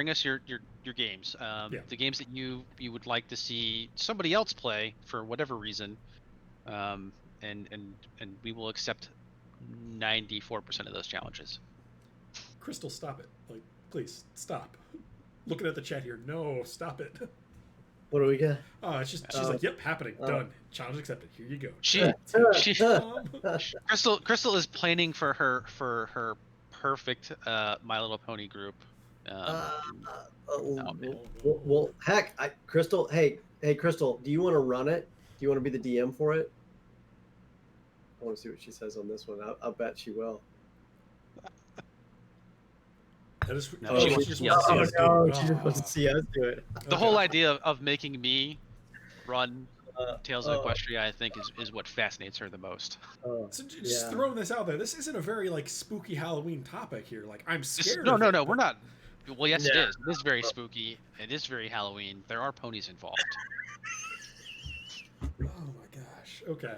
games. Yeah. The games that you would like to see somebody else play for whatever reason, and we will accept 94% of those challenges. Crystal, stop it! Like, please stop. Looking at the chat here. No, stop it. What do we got? Oh, it's just she's like, yep, happening, done. Challenge accepted. Here you go. She Tom. Crystal is planning for her perfect My Little Pony group. Man. Well, heck, Crystal. Hey, Crystal, do you want to run it? Do you want to be the DM for it? I want to see what she says on this one. I'll bet she will. That is, No, she she just wants- wants to see us do it. she just wants to see us do it. The whole idea of making me run Uh, Tales of Equestria, I think, is what fascinates her the most. So just throwing this out there, this isn't a very like spooky Halloween topic here. Like I'm scared. No, of no, it, no, but- we're not. Well, yes, it Yeah. is. It is very spooky. It is very Halloween. There are ponies involved. Oh my gosh. Okay.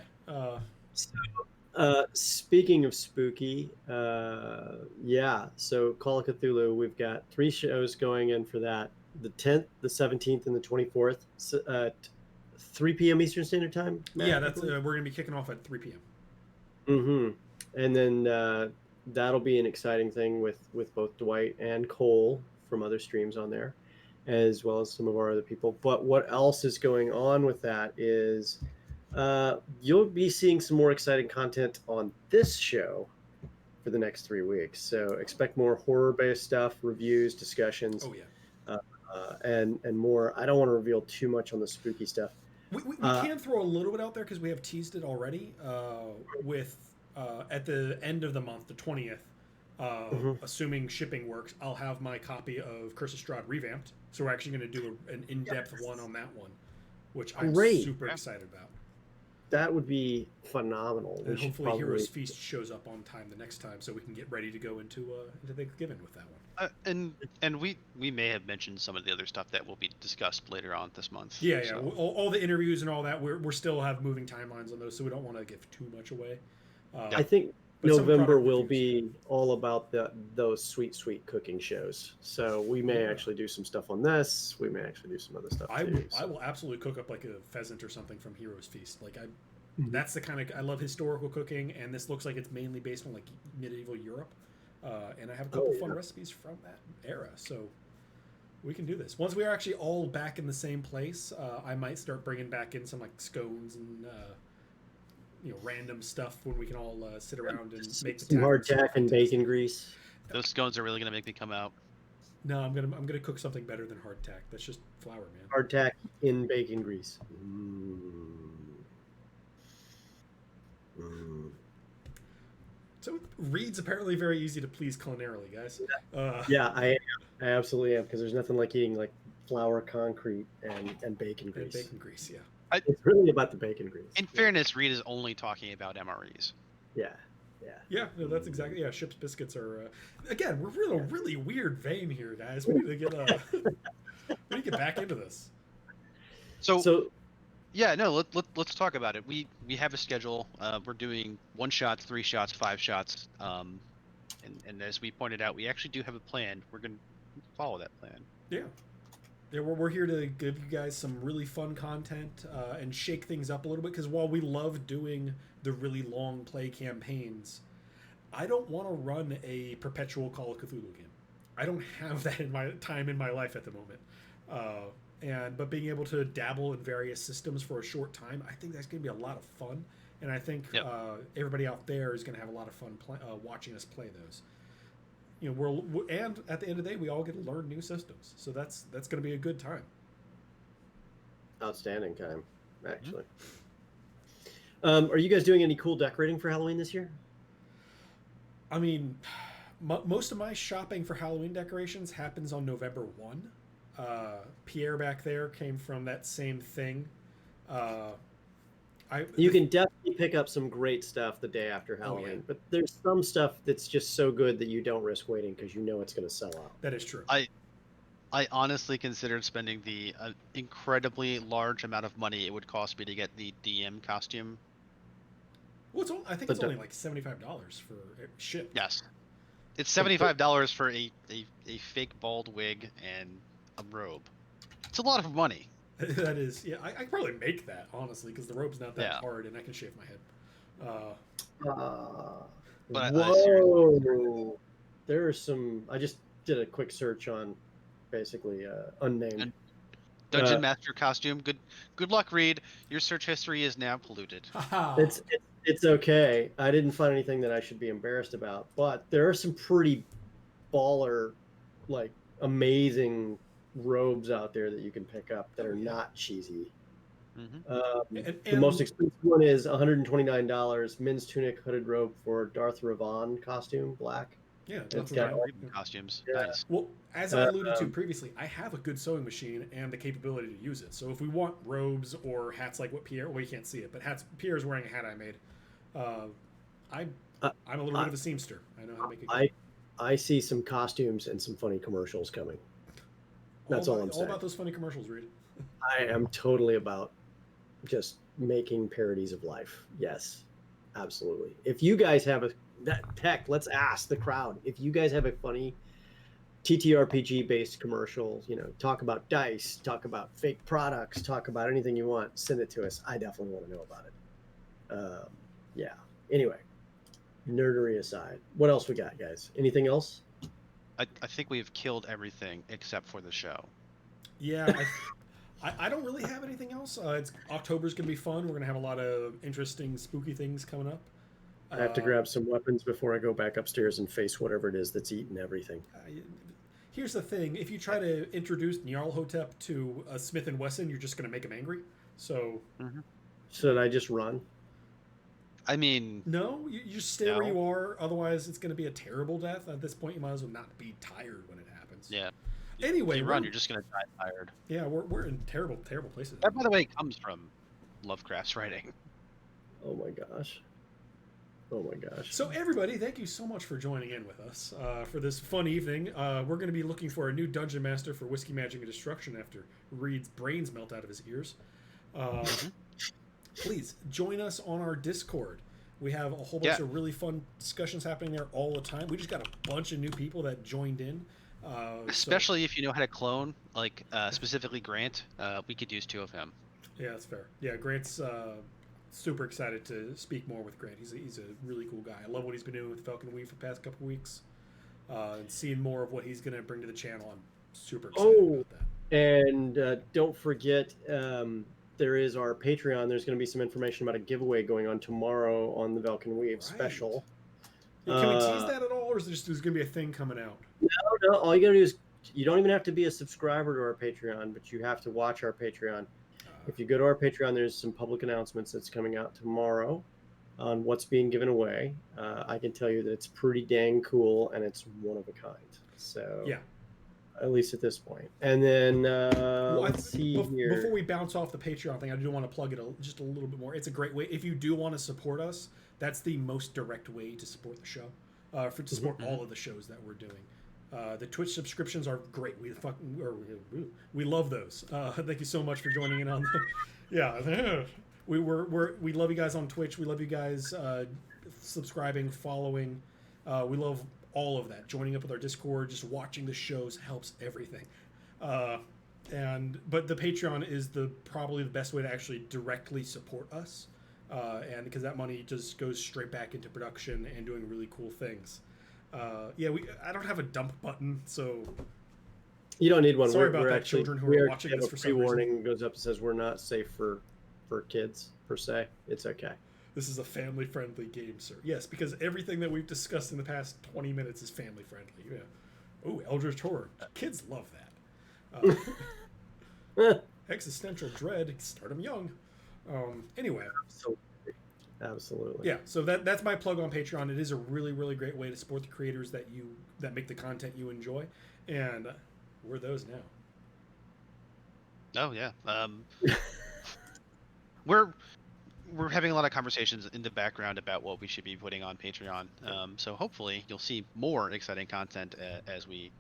Speaking of spooky, yeah. So Call of Cthulhu, we've got 3 shows going in for that: the 10th, the 17th, and the 24th. 3 p.m. Eastern Standard Time. Matt, Yeah, I that's believe? we're gonna be kicking off at 3 p.m. Mm-hmm. And then that'll be an exciting thing with both Dwight and Cole from other streams on there, as well as some of our other people. But what else is going on with that is you'll be seeing some more exciting content on this show for the next 3 weeks. So expect more horror-based stuff, reviews, discussions, Oh yeah. and more. I don't want to reveal too much on the spooky stuff. We can throw a little bit out there because we have teased it already. With at the end of the month, the 20th, assuming shipping works, I'll have my copy of Curse of Strahd revamped. So we're actually going to do an in-depth one on that one, which I'm Great. super excited about. that would be phenomenal. And hopefully Heroes Feast shows up on time the next time, so we can get ready to go into Thanksgiving with that one. And we may have mentioned some of the other stuff that will be discussed later on this month. Yeah, yeah. So. All the interviews and all that, we're still have moving timelines on those, so we don't want to give too much away. I think November will be all about those sweet cooking shows. So we may actually do some stuff on this. We may actually do some other stuff too. I will absolutely cook up like a pheasant or something from Heroes Feast. Like that's the kind of I love historical cooking, and this looks like it's mainly based on like medieval Europe. And I have a couple fun recipes from that era, so we can do this. Once we are actually all back in the same place, I might start bringing back in some like scones and random stuff when we can all sit around and make some hardtack and bacon grease. Those scones are really gonna make me come out. No, I'm gonna cook something better than hardtack. That's just flour, man. Hardtack in bacon grease. So Reed's apparently very easy to please culinarily, guys. Yeah, I absolutely am, because there's nothing like eating like flour concrete and bacon grease. And bacon grease, yeah. It's really about the bacon grease. In fairness, Reed is only talking about MREs. Yeah. Yeah, no, that's exactly. Yeah, Ship's Biscuits are. Again, we're in a really weird vein here, guys. We need to get we need to get back into this. So yeah, no, let's talk about it. We have a schedule. We're doing 1 shot, 3 shots, 5 shots. And as we pointed out, we actually do have a plan. We're going to follow that plan. Yeah. Yeah, we're here to give you guys some really fun content and shake things up a little bit, because while we love doing the really long play campaigns, I don't want to run a perpetual Call of Cthulhu game. I don't have that in my time in my life at the moment. But being able to dabble in various systems for a short time, I think that's going to be a lot of fun. And I think everybody out there is going to have a lot of fun watching us play those. And at the end of the day, we all get to learn new systems, so that's going to be a good time. Outstanding time, actually. Are you guys doing any cool decorating for Halloween this year? I mean, most of my shopping for Halloween decorations happens on November 1. Pierre back there came from that same thing. You can definitely pick up some great stuff the day after Halloween, but there's some stuff that's just so good that you don't risk waiting because you know it's going to sell out. That is true. I honestly considered spending the incredibly large amount of money it would cost me to get the DM costume. Well, I think it's only like $75 for ship. Yes, it's $75 for a fake bald wig and a robe. It's a lot of money. That is, yeah. I could probably make that, honestly, because the robe's not that hard, and I can shave my head. Whoa! There are some. I just did a quick search on, basically, unnamed Dungeon Master costume. Good luck, Reed. Your search history is now polluted. It's okay. I didn't find anything that I should be embarrassed about, but there are some pretty baller, like amazing robes out there that you can pick up that are not cheesy. The most expensive one is $129. Men's tunic, hooded robe for Darth Revan costume, black. Yeah, it's got costumes. Yeah. Nice. Well, as I alluded to previously, I have a good sewing machine and the capability to use it. So if we want robes or hats like what Pierre, well, you can't see it, but Pierre's wearing a hat I made. I'm a little bit of a seamster. I know how to make it good. I see some costumes and some funny commercials coming. That's all I'm saying. All about those funny commercials, Reed. I am totally about just making parodies of life. Yes, absolutely. If you guys have let's ask the crowd. If you guys have a funny TTRPG based commercial, talk about dice, talk about fake products, talk about anything you want, send it to us. I definitely want to know about it. Yeah. Anyway, nerdery aside, what else we got, guys? Anything else? I think we've killed everything except for the show. Yeah, I don't really have anything else. October's going to be fun. We're going to have a lot of interesting, spooky things coming up. I have to grab some weapons before I go back upstairs and face whatever it is that's eating everything. Here's the thing. If you try to introduce Nyarlathotep to a Smith & Wesson, you're just going to make him angry. So... Should I just run? I mean... No, you stay where you are. Otherwise, it's going to be a terrible death. At this point, you might as well not be tired when it happens. Yeah. Anyway, if you run, you're just going to die tired. Yeah, we're in terrible, terrible places. That, by the way, comes from Lovecraft's writing. Oh my gosh. Oh my gosh. So everybody, thank you so much for joining in with us for this fun evening. We're going to be looking for a new dungeon master for Whiskey, Magic, and Destruction after Reed's brains melt out of his ears. Please join us on our Discord. We have a whole bunch of really fun discussions happening there all the time. We just got a bunch of new people that joined in. Especially if you know how to clone, like specifically Grant. We could use 2 of him. Yeah, that's fair. Yeah, Grant's super excited to speak more with Grant. He's a really cool guy. I love what he's been doing with Falcon Weave for the past couple weeks. And seeing more of what he's going to bring to the channel. I'm super excited about that. And don't forget, there is our Patreon. There's going to be some information about a giveaway going on tomorrow on the Falcon Weave special. Yeah, can we tease that at all, or is there's going to be a thing coming out? No. All you got to do is, you don't even have to be a subscriber to our Patreon, but you have to watch our Patreon. If you go to our Patreon, there's some public announcements that's coming out tomorrow on what's being given away. I can tell you that it's pretty dang cool, and it's one of a kind. So yeah, at least at this point. And then let's see here. Before we bounce off the Patreon thing, I do want to plug it just a little bit more. It's a great way. If you do want to support us, that's the most direct way to support the show, to support all of the shows that we're doing. The Twitch subscriptions are great. We love those. Thank you so much for joining in on them. Yeah, we love you guys on Twitch. We love you guys subscribing, following. We love all of that. Joining up with our Discord, just watching the shows helps everything. But the Patreon is probably the best way to actually directly support us, and because that money just goes straight back into production and doing really cool things. I don't have a dump button, so you don't need one. Sorry about that, children who are watching this for some reason. Pre-warning goes up and says we're not safe for kids per se. It's okay. This is a family-friendly game, sir. Yes, because everything that we've discussed in the past 20 minutes is family-friendly. Yeah. Oh, Eldritch Horror. Kids love that. Existential dread. Start them young. Anyway. Absolutely. Yeah, so that's my plug on Patreon. It is a really, really great way to support the creators that make the content you enjoy, and we're those now. Oh yeah, we're having a lot of conversations in the background about what we should be putting on Patreon. So hopefully you'll see more exciting content as we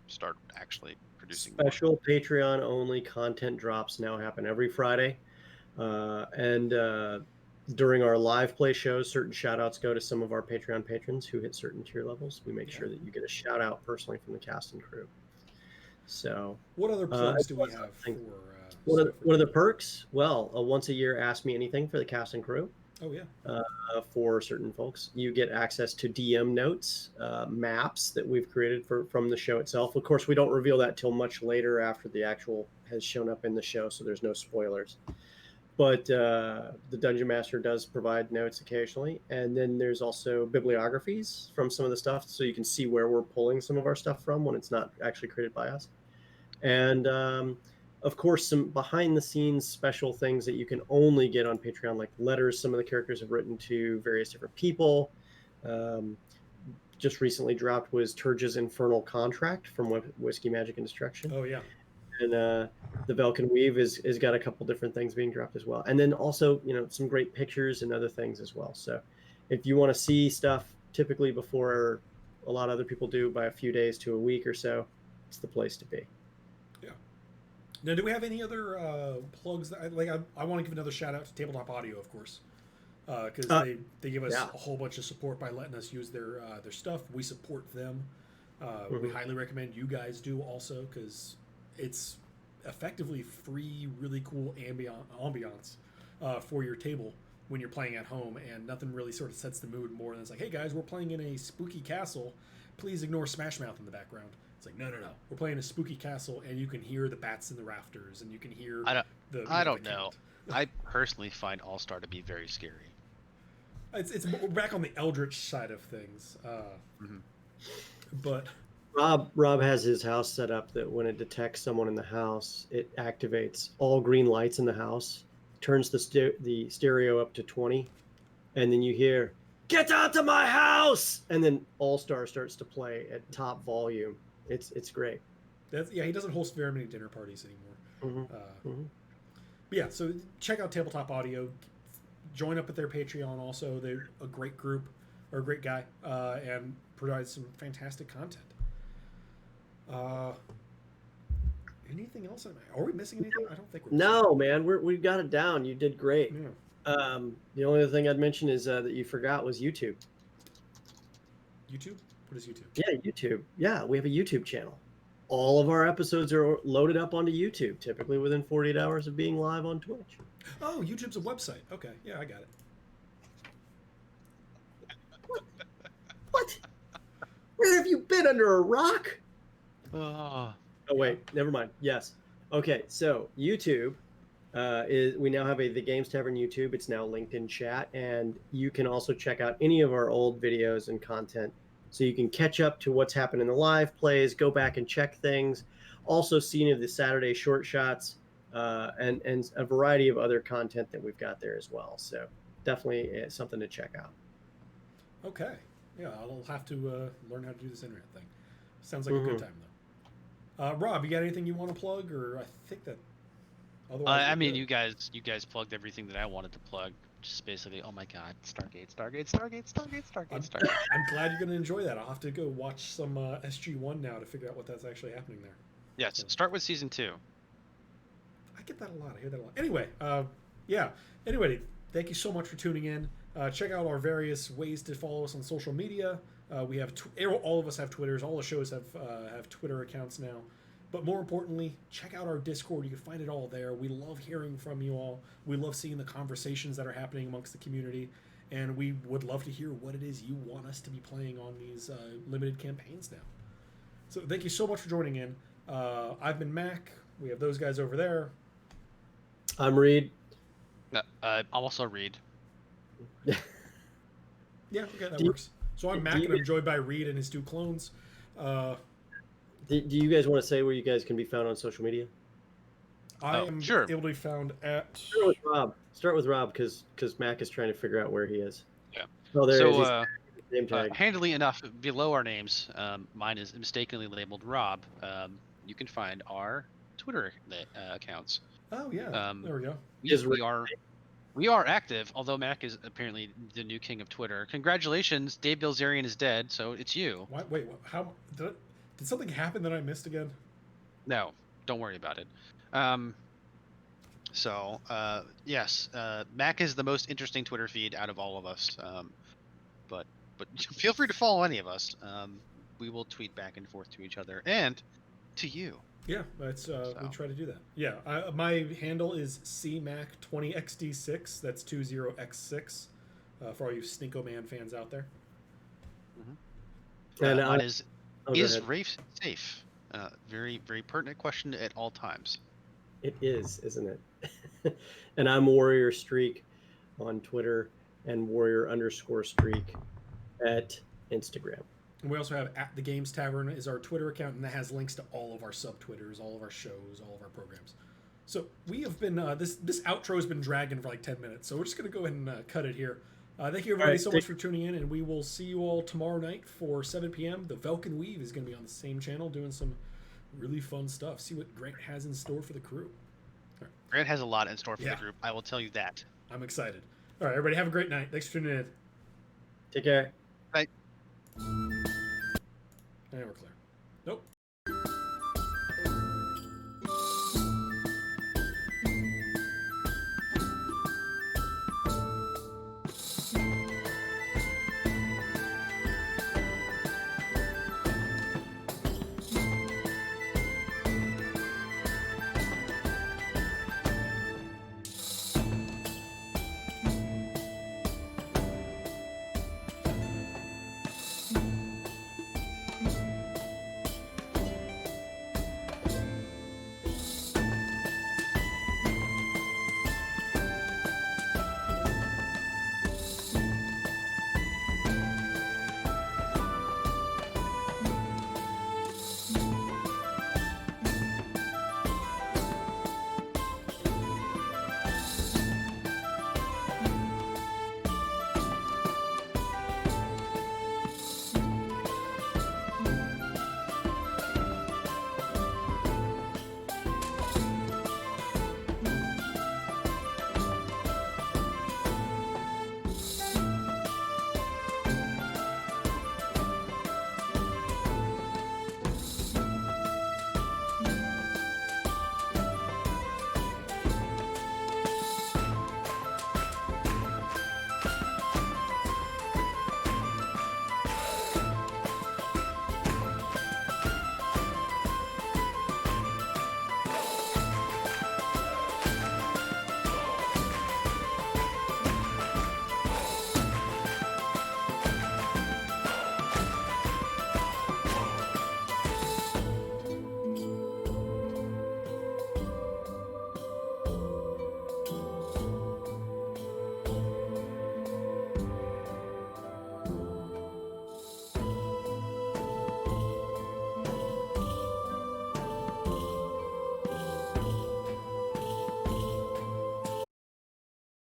start actually producing special Patreon only content drops now happen every Friday, and during our live play shows, certain shout outs go to some of our Patreon patrons who hit certain tier levels. We make sure that you get a shout out personally from the cast and crew. So what other plugs do we have for what are the perks? Well, a once a year Ask Me Anything for the cast and crew. Oh yeah. For certain folks, you get access to DM notes, maps that we've created from the show itself. Of course, we don't reveal that till much later after the actual has shown up in the show, so there's no spoilers. But the Dungeon Master does provide notes occasionally. And then there's also bibliographies from some of the stuff, so you can see where we're pulling some of our stuff from when it's not actually created by us. And, of course, some behind-the-scenes special things that you can only get on Patreon, like letters some of the characters have written to various different people. Just recently dropped was Turge's Infernal Contract from Whiskey, Magic, and Destruction. Oh, yeah. And the Falcon Weave is got a couple different things being dropped as well, and then also some great pictures and other things as well. So if you want to see stuff typically before a lot of other people do by a few days to a week or so, it's the place to be. Yeah. Now, do we have any other plugs? I want to give another shout out to Tabletop Audio, of course, because they give us a whole bunch of support by letting us use their stuff. We support them. We highly recommend you guys do also, because it's effectively free, really cool ambiance for your table when you're playing at home, and nothing really sort of sets the mood more than it's like, hey guys, we're playing in a spooky castle. Please ignore Smash Mouth in the background. It's like, no. We're playing a spooky castle, and you can hear the bats in the rafters, and you can hear I don't know. I personally find All-Star to be very scary. It's back on the Eldritch side of things. But Rob has his house set up that when it detects someone in the house, it activates all green lights in the house, turns the stereo up to 20, and then you hear, "Get out to my house!" And then All Star starts to play at top volume. It's great. He doesn't host very many dinner parties anymore. But yeah, so check out Tabletop Audio. join up with their Patreon. Also, they're a great group or a great guy, and provide some fantastic content. Anything else? Are we missing anything? I don't think we're missing No, man, we've got it down. You did great. anything. The only other thing I'd mention is that you forgot was YouTube. YouTube? What is YouTube? Yeah, YouTube. Yeah, we have a YouTube channel. All of our episodes are loaded up onto YouTube, typically within 48 hours of being live on Twitch. Oh, YouTube's a website. Okay, yeah, I got it. What? Where have you been, under a rock? Oh, Oh, wait, never mind. Yes. Okay, so YouTube is, we now have the Games Tavern YouTube. It's now linked in chat, and you can also check out any of our old videos and content. So you can catch up to what's happened in the live plays, go back and check things. Also see any of the Saturday short shots, and a variety of other content that we've got there as well. So definitely something to check out. Okay. Yeah, I'll have to learn how to do this internet thing. Sounds like a good time, though. Rob, you got anything you want to plug, or I think that. Otherwise, I we're mean, good. you guys plugged everything that I wanted to plug. Just basically, oh my God, Stargate. I'm glad you're going to enjoy that. I'll have to go watch some SG1 now to figure out what that's actually happening there. Yes, start with season 2. I get that a lot. I hear that a lot. Anyway, yeah. Anyway, thank you so much for tuning in. Check out our various ways to follow us on social media. We have all of us have Twitters. All the shows have Twitter accounts now. But more importantly, check out our Discord. You can find it all there. We love hearing from you all. We love seeing the conversations that are happening amongst the community. And we would love to hear what it is you want us to be playing on these limited campaigns now. So thank you so much for joining in. I've been Mac. We have those guys over there. I'm Reed. I'm also Reed. Yeah, okay, that Do you- works. So I'm do Mac, you- and I'm joined by Reed and his 2 clones. Do you guys want to say where you guys can be found on social media? I Oh, am sure. able to be found at. Start with Rob, because Mac is trying to figure out where he is. Yeah. Oh, there he is. So, He's name tag. handily enough, below our names, mine is mistakenly labeled Rob. You can find our Twitter accounts. Oh yeah, there we go. We are active, although Mac is apparently the new king of Twitter. Congratulations, Dave Bilzerian is dead, so it's you. Wait, how did something happen that I missed again? No, don't worry about it. Yes, Mac is the most interesting Twitter feed out of all of us. But feel free to follow any of us. We will tweet back and forth to each other and to you. Yeah, that's we try to do that. Yeah, my handle is CMac20XD6. That's 20x6 for all you Stinko Man fans out there. And Mine is go ahead. Rafe safe? Very, very pertinent question at all times. It is, isn't it? And I'm Warrior Streak on Twitter and Warrior_Streak at Instagram. And we also have at the Games Tavern is our Twitter account, and that has links to all of our sub Twitters, all of our shows, all of our programs. So we have been this outro has been dragging for like 10 minutes, so we're just gonna go ahead and cut it here. Thank you everybody so much for tuning in, and we will see you all tomorrow night for 7 p.m. The Velkin Weave is gonna be on the same channel doing some really fun stuff. See what Grant has in store for the crew. All right. Grant has a lot in store for the group. I will tell you that. I'm excited. All right, everybody, have a great night. Thanks for tuning in. Take care. Bye. And we're clear. Nope.